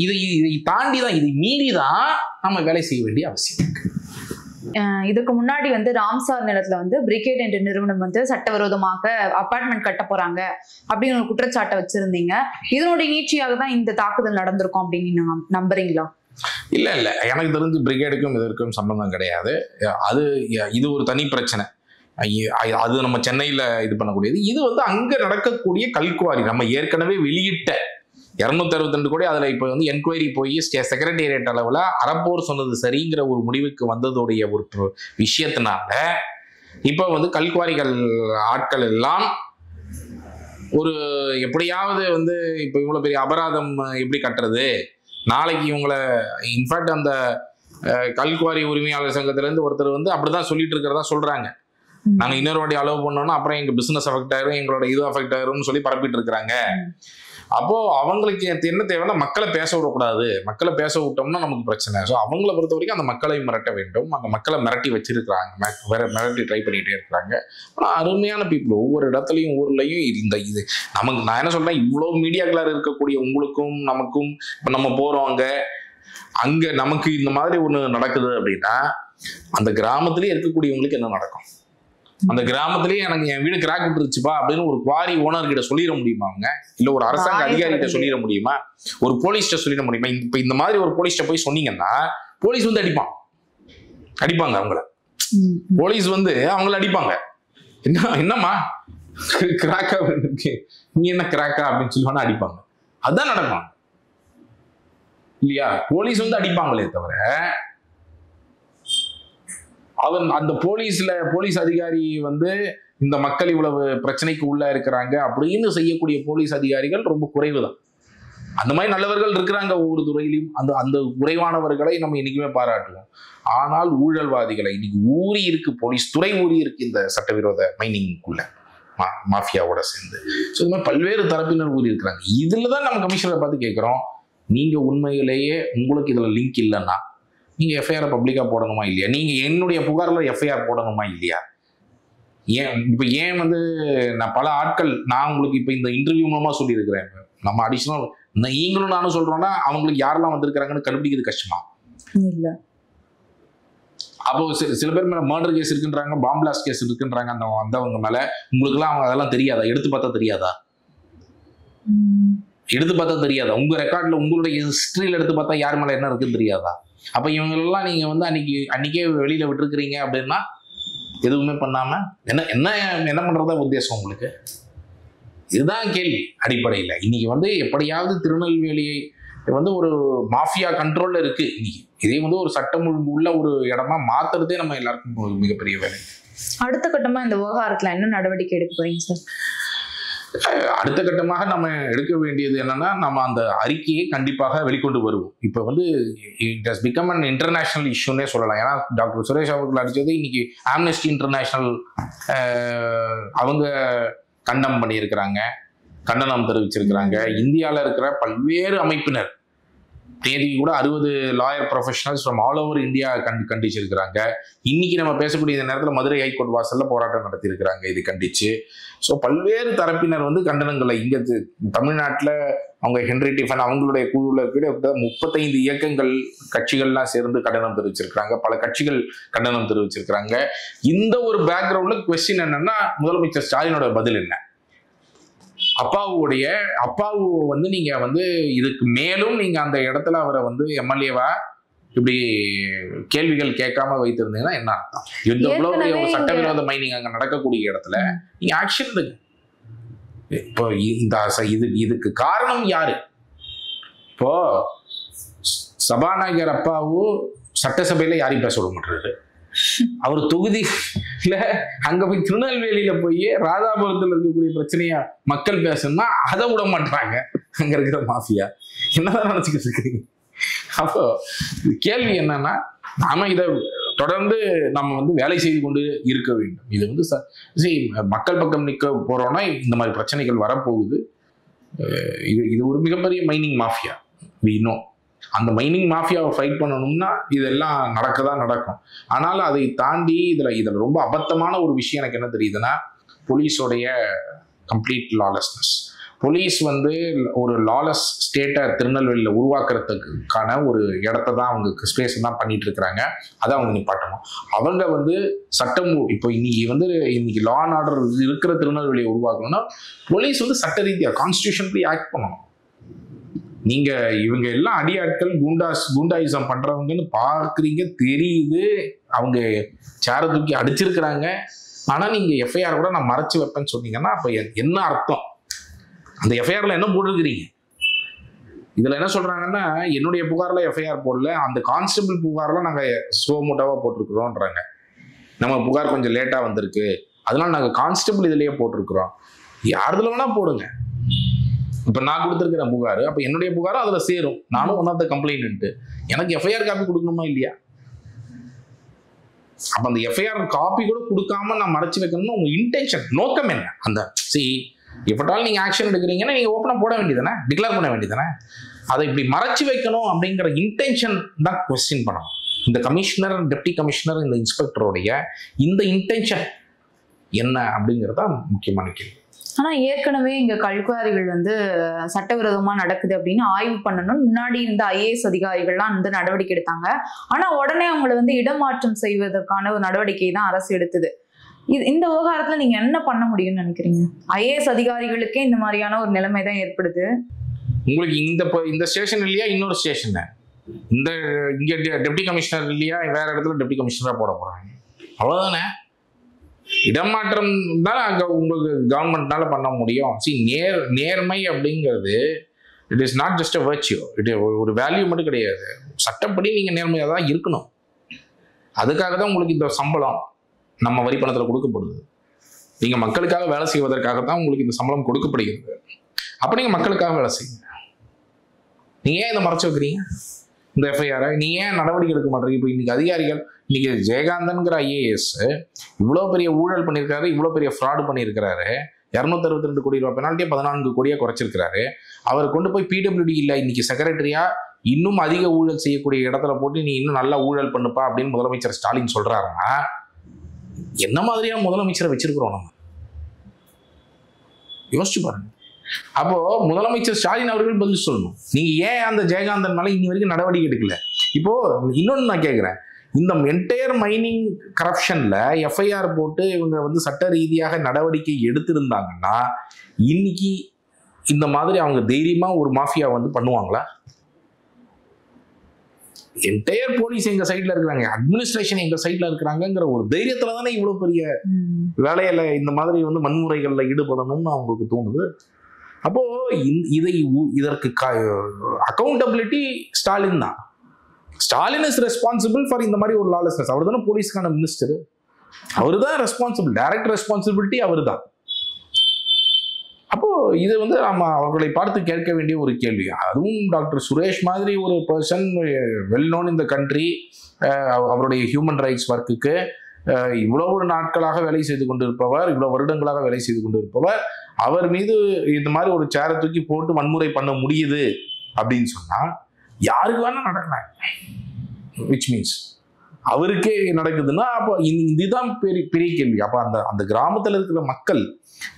இதை தாண்டி தான், இதை மீறி தான் நம்ம வேலை செய்ய வேண்டிய அவசியம் இருக்கு. இதுக்கு முன்னாடி வந்து ராம்சார் நிலத்துல வந்து பிரிகேட் என்ற நிறுவனம் வந்து சட்டவிரோதமாக அபார்ட்மெண்ட் கட்ட போறாங்க அப்படின்னு ஒரு குற்றச்சாட்டை வச்சிருந்தீங்க. இதனுடைய நீட்சியாக தான் இந்த தாக்குதல் நடந்திருக்கும் அப்படின்னு நீங்க நம்புறீங்களா? இல்ல எனக்கு தெரிஞ்சு பிரிகேடுக்கும் இதற்கும் சம்பந்தம் கிடையாது. இது ஒரு தனி பிரச்சனை. அது நம்ம சென்னையில இது பண்ணக்கூடியது. இது வந்து அங்க நடக்கக்கூடிய கல்குவாரி. நம்ம ஏற்கனவே வெளியிட்ட 262 கோடி, அதுல இப்ப வந்து என்கொயரி போய் செக்ரட்டேரியட் அளவுல அறப்போர் சொன்னது சரிங்கிற ஒரு முடிவுக்கு வந்ததுடைய ஒரு விஷயத்தினால இப்ப வந்து கல்குவாரிகள் ஆட்கள் எல்லாம் ஒரு எப்படியாவது வந்து இப்ப இவ்வளவு பெரிய அபராதம் எப்படி கட்டுறது, நாளைக்கு இவங்களை இன்ஃபேக்ட் அந்த கல்குவாரி உரிமையாளர் சங்கத்துல இருந்து ஒருத்தர் வந்து அப்படிதான் சொல்லிட்டு இருக்கிறதா சொல்றாங்க. நாங்க இன்னொரு வாட்டி அலோவ் பண்ணோம்னா அப்புறம் எங்க பிசினஸ் அஃபெக்ட் ஆயிரும், எங்களோட இது அஃபெக்ட் ஆயிரும்னு சொல்லி பரப்பிட்டு இருக்கிறாங்க. அப்போ அவங்களுக்கு என்ன தேவைன்னா மக்களை பேச விடக்கூடாது. மக்களை பேச விட்டோம்னா நமக்கு பிரச்சனை. ஸோ அவங்கள பொறுத்த வரைக்கும் அந்த மக்களை மிரட்ட வேண்டும். அந்த மக்களை மிரட்டி வச்சிருக்கிறாங்க, மிரட்டி ட்ரை பண்ணிட்டே இருக்கிறாங்க. ஆனால் அருமையான பீப்புள் ஒவ்வொரு இடத்துலையும் ஊர்லையும் இது நமக்கு நான் என்ன சொல்றேன், இவ்வளோ மீடியாக்களாக இருக்கக்கூடிய உங்களுக்கும் நமக்கும் இப்போ நம்ம போறோம் அங்க நமக்கு இந்த மாதிரி ஒன்று நடக்குது அப்படின்னா அந்த கிராமத்திலேயே இருக்கக்கூடியவங்களுக்கு என்ன நடக்கும்? அந்த கிராமத்திலேயே எனக்கு என் வீடு கிராக் விட்டுருச்சுப்பா அப்படின்னு ஒரு குவாரி ஓனர்கிட்ட சொல்லிட முடியுமா? அவங்க இல்ல ஒரு அரசாங்க அதிகாரிகிட்ட சொல்லிட முடியுமா? ஒரு போலீஸ்கிட்ட சொல்லிட முடியுமா? இப்ப இந்த மாதிரி ஒரு போலீஸ்கிட்ட போய் சொன்னீங்கன்னா போலீஸ் வந்து அடிப்பாங்க அவங்கள. போலீஸ் வந்து அவங்கள அடிப்பாங்க. என்னம்மா கிராக்கா இருக்கு, நீ என்ன கிராக்கா அப்படின்னு சொல்லுவானா அடிப்பாங்க. அதுதான் நடக்கும் இல்லையா? போலீஸ் வந்து அடிப்பாங்களே தவிர அந்த போலீஸ் அதிகாரி வந்து இந்த மக்கள் இவ்வளவு பிரச்சனைக்கு உள்ள இருக்கிறாங்க அப்படின்னு செய்யக்கூடிய போலீஸ் அதிகாரிகள் ரொம்ப குறைவு தான். அந்த மாதிரி நல்லவர்கள் இருக்கிறாங்க ஒவ்வொரு துறையிலும். அந்த குறைவானவர்களை நம்ம இன்னைக்குமே பாராட்டுவோம். ஆனால் ஊழல்வாதிகளை இன்னைக்கு ஊறி இருக்கு, போலீஸ் துறை ஊறி இருக்கு இந்த சட்டவிரோத மைனிங்குள்ள மாஃபியாவோட சேர்ந்து. ஸோ இந்த மாதிரி பல்வேறு தரப்பினர் ஊறி இருக்கிறாங்க. இதுலதான் நம்ம கமிஷனரை பார்த்து கேட்கிறோம், நீங்க உண்மையிலேயே உங்களுக்கு இதுல லிங்க் இல்லைன்னா நீங்க எஃப்ஐஆர் பப்ளிக்கா போடணுமா இல்லையா? நீங்க என்னுடைய புகார்ல எஃப்ஐஆர் போடணுமா இல்லையா? ஏன் வந்து நான் பல ஆட்கள் நான் உங்களுக்கு இப்ப இந்த இன்டர்வியூ மூலமா சொல்லியிருக்கிறேன். நம்ம அடிஷனல் நீங்களும் நானும் சொல்றோம்னா அவங்களுக்கு யாரெல்லாம் வந்திருக்கிறாங்கன்னு கண்டுபிடிக்கிறது கஷ்டமா இல்ல. அப்போ சில பேர் மேல மர்டர் கேஸ் இருக்குன்றாங்க, பாம் பிளாஸ்ட் கேஸ் இருக்குன்றாங்க. வந்தவங்க மேல உங்களுக்கு எல்லாம் அவங்க அதெல்லாம் தெரியாதா? எடுத்து பார்த்தா தெரியாதா? உங்க ரெக்கார்ட்ல உங்களுடைய ஹிஸ்டரியில எடுத்து பார்த்தா யார் மேல என்ன இருக்குன்னு தெரியாதா? அப்ப இவங்களெல்லாம் நீங்க வந்து அன்னைக்கே வெளியில விட்டுருக்கிறீங்க அப்படின்னா எதுவுமே பண்ணாம என்ன பண்றதா உத்தேசம் உங்களுக்கு? இதுதான் கேள்வி அடிப்படையில். இன்னைக்கு வந்து எப்படியாவது திருநெல்வேலியை வந்து ஒரு மாஃபியா கண்ட்ரோல்ல இருக்கு. இன்னைக்கு இதே வந்து ஒரு சட்டம் ஒழுங்கு உள்ள ஒரு இடமா மாத்துறதே நம்ம எல்லாருக்கும் மிகப்பெரிய வேலை. அடுத்த கட்டமா இந்த விவகாரத்துல என்ன நடவடிக்கை எடுக்க போறீங்க சார்? அடுத்த கட்டமாக நம்ம எடுக்க வேண்டியது என்னன்னா, நம்ம அந்த அறிக்கையை கண்டிப்பாக வெளிக்கொண்டு வருவோம். இப்போ வந்து it has become an international இஷ்யூன்னே சொல்லலாம். ஏன்னா டாக்டர் சுரேஷ் அவர்கள் அடிச்சது இன்னைக்கு ஆம்னஸ்டி இன்டர்நேஷனல் அவங்க கண்டனம் தெரிவிச்சிருக்கிறாங்க. இந்தியாவில் இருக்கிற பல்வேறு அமைப்பினர் தேதி கூட 60 lawyer professionals from all over India கண்டிச்சிருக்கிறாங்க. இன்னைக்கு நம்ம பேசக்கூடிய இந்த நேரத்தில் மதுரை ஹைகோர்ட் வாசல்ல போராட்டம் நடத்தியிருக்கிறாங்க இது கண்டிச்சு. ஸோ பல்வேறு தரப்பினர் வந்து கண்டனங்களை இங்கே தமிழ்நாட்டில் அவங்க ஹென்ரி டிஃபன் அவங்களுடைய குழுவில் இருக்கிற 35 இயக்கங்கள் கட்சிகள்லாம் சேர்ந்து கண்டனம் தெரிவிச்சிருக்கிறாங்க. பல கட்சிகள் கண்டனம் தெரிவிச்சிருக்கிறாங்க. இந்த ஒரு பேக்ரவுண்ட்ல குவெஸ்டின் என்னன்னா, முதலமைச்சர் ஸ்டாலினோட பதில் என்ன? அப்பாவு வந்து நீங்க வந்து இதுக்கு மேலும் நீங்க அந்த இடத்துல அவரை வந்து எம்எல்ஏவா இப்படி கேள்விகள் கேட்காம வைத்திருந்தீங்கன்னா என்ன அர்த்தம்? இவ்வளவு பெரிய ஒரு சட்டவிரோத மைனிங் அங்க நடக்கக்கூடிய இடத்துல நீங்க ஆக்ஷன் எடுங்க. இப்போ இதுக்கு காரணம் யாரு? இப்போ சபாநாயகர் அப்பாவு சட்டசபையில யாரையும் பேச விட மாட்டாரு. அவர் தொகுதியில அங்க போய் திருநெல்வேலியில போய் ராதாபுரத்துல இருக்கக்கூடிய பிரச்சனையா மக்கள் பேசணும்னா அதை விட மாட்டாங்க அங்க இருக்கிற மாஃபியா. என்னதான் நினைச்சுக்கிட்டு இருக்கிறீங்க? அப்போ கேள்வி என்னன்னா, நாம இதை தொடர்ந்து நம்ம வந்து வேலை செய்து கொண்டு இருக்க வேண்டும். இது வந்து மக்கள் பக்கம் நிற்க போறோம்னா இந்த மாதிரி பிரச்சனைகள் வரப்போகுது. இது ஒரு மிகப்பெரிய மைனிங் மாஃபியா. இன்னும் அந்த மைனிங் மாஃபியாவை ஃபைட் பண்ணணும்னா இதெல்லாம் நடக்கும். ஆனாலும் அதை தாண்டி இதுல ரொம்ப அபத்தமான ஒரு விஷயம் எனக்கு என்ன தெரியுதுன்னா, போலீஸோடைய கம்ப்ளீட் லாலெஸ்னஸ். போலீஸ் வந்து ஒரு லாலெஸ் ஸ்டேட்டை திருநெல்வேலியில் உருவாக்குறதுக்கான ஒரு இடத்த தான் அவங்க ஸ்பேஸ் தான் பண்ணிட்டு இருக்கிறாங்க. அதை அவங்க நிப்பாட்டணும். அவங்க வந்து சட்டம் இப்போ இன்னைக்கு லா அண்ட் ஆர்டர் இருக்கிற திருநெல்வேலியை உருவாக்கணும்னா போலீஸ் வந்து சட்ட ரீதியாக கான்ஸ்டியூஷன்லி ஆக்ட் பண்ணணும். நீங்க இவங்க எல்லாம் அடியாட்கள் குண்டாயிசம் பண்றவங்கன்னு பார்க்குறீங்க, தெரியுது. அவங்க சேர தூக்கி அடிச்சிருக்கிறாங்க. ஆனா நீங்க எஃப்ஐஆர் கூட நான் மறைச்சு வைப்பேன்னு சொன்னீங்கன்னா அப்ப என்ன அர்த்தம்? அந்த எஃப்ஐஆர்ல என்ன போட்டிருக்கிறீங்க? இதுல என்ன சொல்றாங்கன்னா, என்னுடைய புகார்ல எஃப்ஐஆர் போடல, அந்த கான்ஸ்டபிள் புகார்ல நாங்க சோமோட்டாவா போட்டிருக்கிறோம்ன்றாங்க. நம்ம புகார் கொஞ்சம் லேட்டா வந்திருக்கு, அதனால நாங்க கான்ஸ்டபிள் இதுலயே போட்டிருக்கிறோம். யாருதுல வேணா போடுங்க. இப்ப நான் கொடுத்துருக்கிற புகார், அப்ப என்னுடைய புகாரும் அதுல சேரும். நானும் ஒன் ஆஃப் த கம்ப்ளைண்ட். எனக்கு எஃப்ஐஆர் காப்பி கொடுக்கணுமா இல்லையா? அப்ப அந்த எஃப்ஐஆர் காப்பி கூட கொடுக்காம நான் மறைச்சு வைக்கணும்னு உங்க இன்டென்ஷன், நோக்கம் என்ன? அந்த எப்பட்டாலும் நீங்க ஆக்ஷன் எடுக்கிறீங்கன்னா நீங்க ஓப்பனா போட வேண்டியதானே, டிக்ளேர் பண்ண வேண்டியதானே. அதை இப்படி மறைச்சு வைக்கணும் அப்படிங்கிற இன்டென்ஷன் தான் கொஸ்டின் பண்ணணும். இந்த கமிஷனர், டெப்டி கமிஷனர், இந்த இன்ஸ்பெக்டருடைய இந்த இன்டென்ஷன் என்ன அப்படிங்கிறதா முக்கியமான கேள்வி. ஆனா ஏற்கனவே இங்க கல்குவாரிகள் வந்து சட்டவிரோதமா நடக்குது அப்படின்னு ஆய்வு பண்ணணும் முன்னாடி இருந்த ஐஏஎஸ் அதிகாரிகள்லாம் வந்து நடவடிக்கை எடுத்தாங்க. ஆனா உடனே அவங்களை வந்து இடமாற்றம் செய்வதற்கான ஒரு நடவடிக்கை தான் அரசு எடுத்தது. இந்த விவகாரத்துல நீங்க என்ன பண்ண முடியும்னு நினைக்கிறீங்க? ஐஏஎஸ் அதிகாரிகளுக்கே இந்த மாதிரியான ஒரு நிலைமை தான் ஏற்படுது. உங்களுக்கு இந்த ஸ்டேஷன் இல்லையா, இன்னொரு ஸ்டேஷன் இங்க டெப்டி கமிஷனர் இல்லையா, வேற இடத்துல டெப்டி கமிஷனரா போட போறாங்க, அவ்வளவுதானே. இடமாற்றம் தான் அங்க உங்களுக்கு கவர்மெண்ட்னால பண்ண முடியும். நேர்மை அப்படிங்கிறது it is not just a virtue, இது ஒரு வேல்யூ மட்டும் கிடையாது. சட்டப்படி நீங்க நேர்மையாக தான் இருக்கணும். அதுக்காக தான் உங்களுக்கு இந்த சம்பளம் நம்ம வரி பணத்தில் கொடுக்கப்படுது. நீங்க மக்களுக்காக வேலை செய்வதற்காக தான் உங்களுக்கு இந்த சம்பளம் கொடுக்கப்படுகிறது. அப்ப நீங்க மக்களுக்காக வேலை செய்யுங்க. நீங்க ஏன் இதை மறைச்சு வைக்கிறீங்க? இந்த எஃப்ஐஆரை நீங்க ஏன் நடவடிக்கை எடுக்க மாட்டீங்க? இப்போ இன்னைக்கு அதிகாரிகள், இன்னைக்கு ஜெயகாந்தன்கிற ஐஏஎஸ் இவ்வளோ பெரிய ஊழல் பண்ணியிருக்காரு, இவ்வளோ பெரிய ஃப்ராடு பண்ணியிருக்கிறாரு, 262 கோடி ரூபாய் பெனால்ட்டியை 14 கோடியா குறைச்சிருக்கிறாரு. அவர் கொண்டு போய் பிடபிள்யூடி இல்லை இன்னைக்கு செக்ரட்டரியா இன்னும் அதிக ஊழல் செய்யக்கூடிய இடத்துல போட்டு நீ இன்னும் நல்லா ஊழல் பண்ணுப்பா அப்படின்னு முதலமைச்சர் ஸ்டாலின் சொல்றாருன்னா என்ன மாதிரியான முதலமைச்சரை வச்சிருக்கிறோம் நம்ம? யோசிச்சு பாருங்க. அப்போ முதலமைச்சர் ஸ்டாலின் அவர்கள் பதில் சொல்லணும். நீங்க ஏன் அந்த ஜெயகாந்தன் மேல இன்னி வரைக்கும் நடவடிக்கை எடுக்கல? இப்போ இன்னொன்னு நான் கேட்கிறேன், இந்த என்டையர் மைனிங் கரப்ஷன்ல எஃப்ஐஆர் போட்டு இவங்க வந்து சட்ட ரீதியாக நடவடிக்கை எடுத்திருந்தாங்கன்னா இன்னைக்கு இந்த மாதிரி அவங்க தைரியமா ஒரு மாஃபியா வந்து பண்ணுவாங்களா? என்டையர் போலீஸ் எங்க சைட்ல இருக்கிறாங்க, அட்மினிஸ்ட்ரேஷன் எங்க சைட்ல இருக்கிறாங்கிற ஒரு தைரியத்துல தானே இவ்வளவு பெரிய வேலையில இந்த மாதிரி வந்து வன்முறைகள்ல ஈடுபடணும்னு அவங்களுக்கு தோணுது. அப்போ இதற்கு அக்கௌண்டபிலிட்டி ஸ்டாலின் தான். ஸ்டாலின் இஸ் ரெஸ்பான்சிபிள் ஃபார் இந்த மாதிரி ஒரு லாலெஸ்னஸ். அவர் தானே போலீஸ்க்கான மினிஸ்டர், அவர் தான் ரெஸ்பான்சிபிள், டைரக்ட் ரெஸ்பான்சிபிலிட்டி அவர் தான். அப்போ இது வந்து நம்ம அவர்களை பார்த்து கேட்க வேண்டிய ஒரு கேள்வி. அதுவும் டாக்டர் சுரேஷ் மாதிரி ஒரு பர்சன், வெல் நோன் இந்த கண்ட்ரி, அவருடைய ஹியூமன் ரைட்ஸ் ஒர்க்குக்கு இவ்வளவு நாட்களாக வேலை செய்து கொண்டிருப்பவர், இவ்வளவு வருடங்களாக வேலை செய்து கொண்டிருப்பவர், அவர் மீது இந்த மாதிரி ஒரு சேரை தூக்கி போட்டு வன்முறை பண்ண முடியுது அப்படின்னு சொன்னா யாருக்கு வேணா நடக்கலாம். விச் மீன்ஸ் அவருக்கே நடக்குதுன்னா அப்போ இதுதான் பெரிய கேள்வி. அப்ப அந்த கிராமத்துல இருக்கிற மக்கள்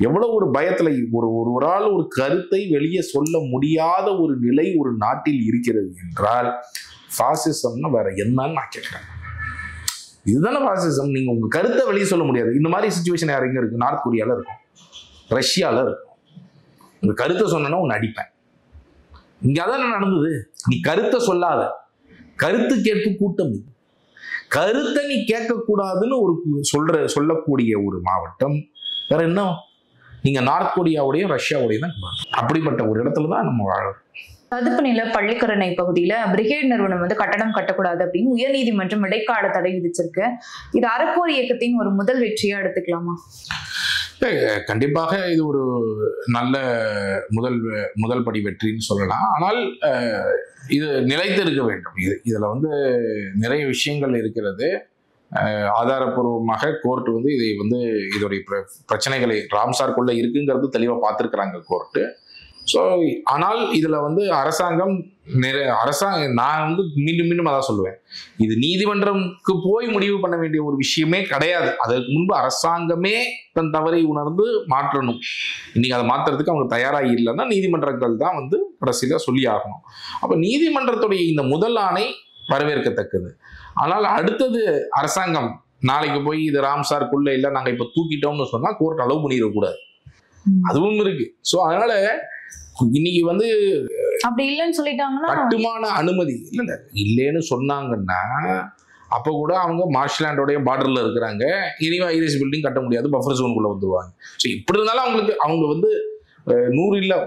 எவ்வளவு ஒரு பயத்துல, ஒரு ஆள் ஒரு கருத்தை வெளியே சொல்ல முடியாத ஒரு நிலை ஒரு நாட்டில் இருக்கிறது என்றால் பாசிசம்னா வேற என்னன்னு நான் கேட்கிறேன். இதுதானே பாசிசம். நீங்க உங்க கருத்தை வெளியே சொல்ல முடியாது. இந்த மாதிரி சிச்சுவேஷன் யார் எங்க இருக்கு? நார்த் கொரியால இருக்கும், ரஷ்யால இருக்கும். உங்க கருத்தை சொன்னா உன்னை அடிப்பேன். இங்க அதான் நடந்தது. நீ கருத்தை சொல்லாத, கருத்து கேட்பு கூட்டம் இது. கருத்தை நீ கேட்கக்கூடாதுன்னு ஒரு சொல்லக்கூடிய ஒரு மாவட்டம் வேற என்ன? நீங்க நார்த் கொரியாவுடையும் ரஷ்யாவுடையும் தான் அப்படிப்பட்ட ஒரு இடத்துல தான் நம்ம வாழறோம். சதுப்பு நில பள்ளிக்கரணை பகுதியில பிரிகேட் நிறுவனம் வந்து கட்டடம் கட்டக்கூடாது அப்படின்னு உயர்நீதிமன்றம் இடைக்கால தடை விதிச்சிருக்கு. இது அறப்போர் இயக்கத்தின் ஒரு முதல் வெற்றியா எடுத்துக்கலாமா? கண்டிப்பாக இது ஒரு நல்ல முதல் படி வெற்றின்னு சொல்லலாம். ஆனால் இது நிலைத்து இருக்க வேண்டும். இதுல வந்து நிறைய விஷயங்கள் இருக்கிறது. ஆதாரப்பூர்வமாக கோர்ட் வந்து இதை வந்து இதோடைய பிரச்சனைகளை ராம்சார்க்குள்ள இருக்குங்கிறது தெளிவாக பார்த்துருக்குறாங்க கோர்ட்டு. ஸோ ஆனால் இதுல வந்து அரசாங்கம் நான் வந்து மீண்டும் மீண்டும் அதான் சொல்லுவேன், இது நீதிமன்றம்க்கு போய் முடிவு பண்ண வேண்டிய ஒரு விஷயமே கிடையாது. அதற்கு முன்பு அரசாங்கமே தன் தவறை உணர்ந்து மாற்றணும். இன்னைக்கு அதை மாற்றுறதுக்கு அவங்க தயாராக இல்லைன்னா நீதிமன்றங்கள் தான் வந்து கடைசியில சொல்லி ஆகணும். அப்போ நீதிமன்றத்துடைய இந்த முதல் ஆணை வரவேற்கத்தக்கது. ஆனால் அடுத்தது அரசாங்கம் நாளைக்கு போய் இது ராம்சார்க்குள்ள இல்லை நாங்க இப்ப தூக்கிட்டோம்னு சொன்னா கோர்ட் அலோவ் பண்ணிடக்கூடாது. அதுவும் இருக்கு. ஸோ அதனால இன்னைக்கு வந்து அப்படி இல்லைன்னு சொல்லிட்டாங்கன்னா கட்டுமான அனுமதி இல்லைன்னு சொன்னாங்கன்னா அப்போ கூட அவங்க மார்ஷ்லாண்டோடைய பார்டர்ல இருக்கிறாங்க. இனிமே ஐரிஸ் பில்டிங் கட்ட முடியாது, பஃபர் ஜோனுக்குள்ள வந்துருவாங்க. ஸோ இப்படி இருந்தாலும் அவங்க வந்து 100 இல்லை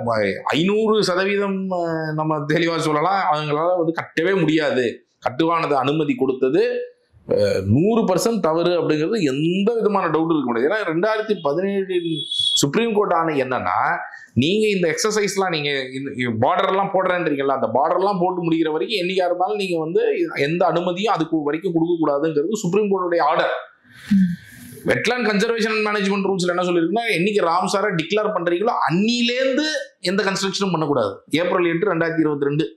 500% நம்ம தெளிவா சொல்லலாம், அவங்களால வந்து கட்டவே முடியாது. கட்டுவானது அனுமதி கொடுத்தது 100% தவறு அப்படிங்கிறது எந்த விதமான டவுட் இருக்க முடியாது. ஏன்னா 2017 சுப்ரீம் கோர்ட் ஆணை என்னன்னா, நீங்க இந்த எக்ஸசைஸ்லாம் நீங்க பார்டர்லாம் போடுறேன்றீங்கல்ல, அந்த பார்டர்லாம் போட்டு முடிக்கிற வரைக்கும் என்னைக்கா இருந்தாலும் நீங்க வந்து எந்த அனுமதியும் அதுக்கு வரைக்கும் கொடுக்க கூடாதுங்கிறது சுப்ரீம் கோர்ட்டுடைய order. Wetland conservation and management ரூல்ஸ்ல என்ன சொல்லிருக்குன்னா, என்னைக்கு ராம்சாரை டிக்ளேர் பண்றீங்களோ அன்னிலேருந்து எந்த கன்ஸ்ட்ரக்ஷனும் பண்ணக்கூடாது. ஏப்ரல் 8, 2022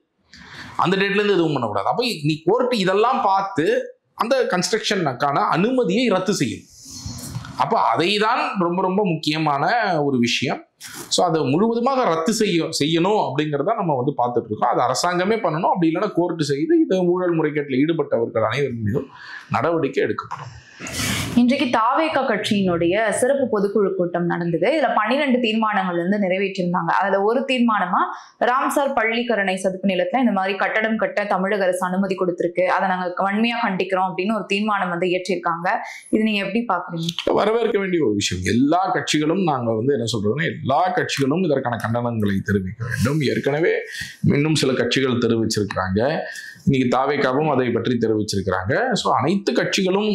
அந்த டேட்ல இருந்து எதுவும் பண்ணக்கூடாது. அப்போ நீ கோர்ட் இதெல்லாம் பார்த்து அந்த கன்ஸ்ட்ரக்ஷனுக்கான அனுமதியை ரத்து செய்யும். அப்போ அதை தான் ரொம்ப ரொம்ப முக்கியமான ஒரு விஷயம். ஸோ அதை முழுவதுமாக ரத்து செய்யணும் அப்படிங்கிறத நம்ம வந்து பார்த்துட்டு இருக்கோம். அது அரசாங்கமே பண்ணணும். அப்படி இல்லைன்னா கோர்ட்டு செய்து இந்த ஊழல் முறைகேட்டில் ஈடுபட்டவர்கள் அனைவரும் மீதும் நடவடிக்கை எடுக்கப்படும். இன்றைக்கு தாவேகா கட்சியினுடைய சிறப்பு பொதுக்குழு கூட்டம் நடந்தது. இதுல 12 தீர்மானங்கள் வந்து நிறைவேற்றிருந்தாங்க. அதுல ஒரு தீர்மானமா ராம்சார் பள்ளிக்கரணை சதுப்பு நிலத்துல இந்த மாதிரி கட்டடம் கட்ட தமிழக அரசு அனுமதி கொடுத்திருக்கு, அதை நாங்க வன்மையா கண்டிக்கிறோம் அப்படின்னு ஒரு தீர்மானம் வந்து இயற்றிருக்காங்க. இது நீங்க எப்படி பாக்குறீங்க? வரவேற்க வேண்டிய ஒரு விஷயம். எல்லா கட்சிகளும் நாங்க வந்து என்ன சொல்றோம்னா, எல்லா கட்சிகளும் இதற்கான கண்டனங்களை தெரிவிக்க வேண்டும். ஏற்கனவே இன்னும் சில கட்சிகள் தெரிவிச்சிருக்கிறாங்க. இன்னைக்கு தாவேகாவும் அதை பற்றி தெரிவிச்சிருக்கிறாங்க. ஸோ அனைத்து கட்சிகளும்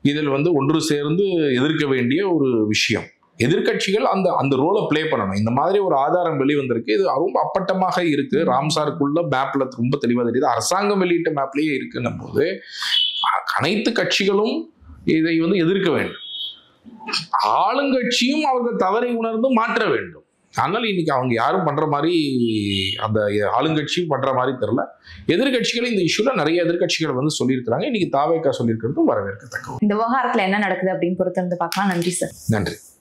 இதில் வந்து ஒன்று சேர்ந்து எதிர்க்க வேண்டிய ஒரு விஷயம். எதிர்கட்சிகள் அந்த ரோலை பிளே பண்ணணும். இந்த மாதிரி ஒரு ஆதாரம் வெளிவந்திருக்கு, இது ரொம்ப அப்பட்டமாக இருக்கு, ராம்சாருக்குள்ள மேப்ல ரொம்ப தெளிவாக தெரியுது, அரசாங்கம் வெளியிட்ட மேப்லயே இருக்குன்னும் போது அனைத்து கட்சிகளும் இதை வந்து எதிர்க்க வேண்டும். ஆளுங்கட்சியும் அவர்கள் தவறை உணர்ந்து மாற்ற வேண்டும். அதனால இன்னைக்கு அவங்க யாரும் பண்ற மாதிரி அந்த ஆளுங்கட்சியும் பண்ற மாதிரி தெரியல. எதிர்கட்சிகள் இந்த இஷ்யூல நிறைய எதிர்கட்சிகள் வந்து சொல்லியிருக்கிறாங்க. இன்னைக்கு தாவேகா சொல்லியிருக்கிறதும் வரவேற்கத்தக்க. இந்த விவகாரத்துல என்ன நடக்குது அப்படின்னு பொறுத்திருந்து பார்க்கலாம். நன்றி சார். நன்றி.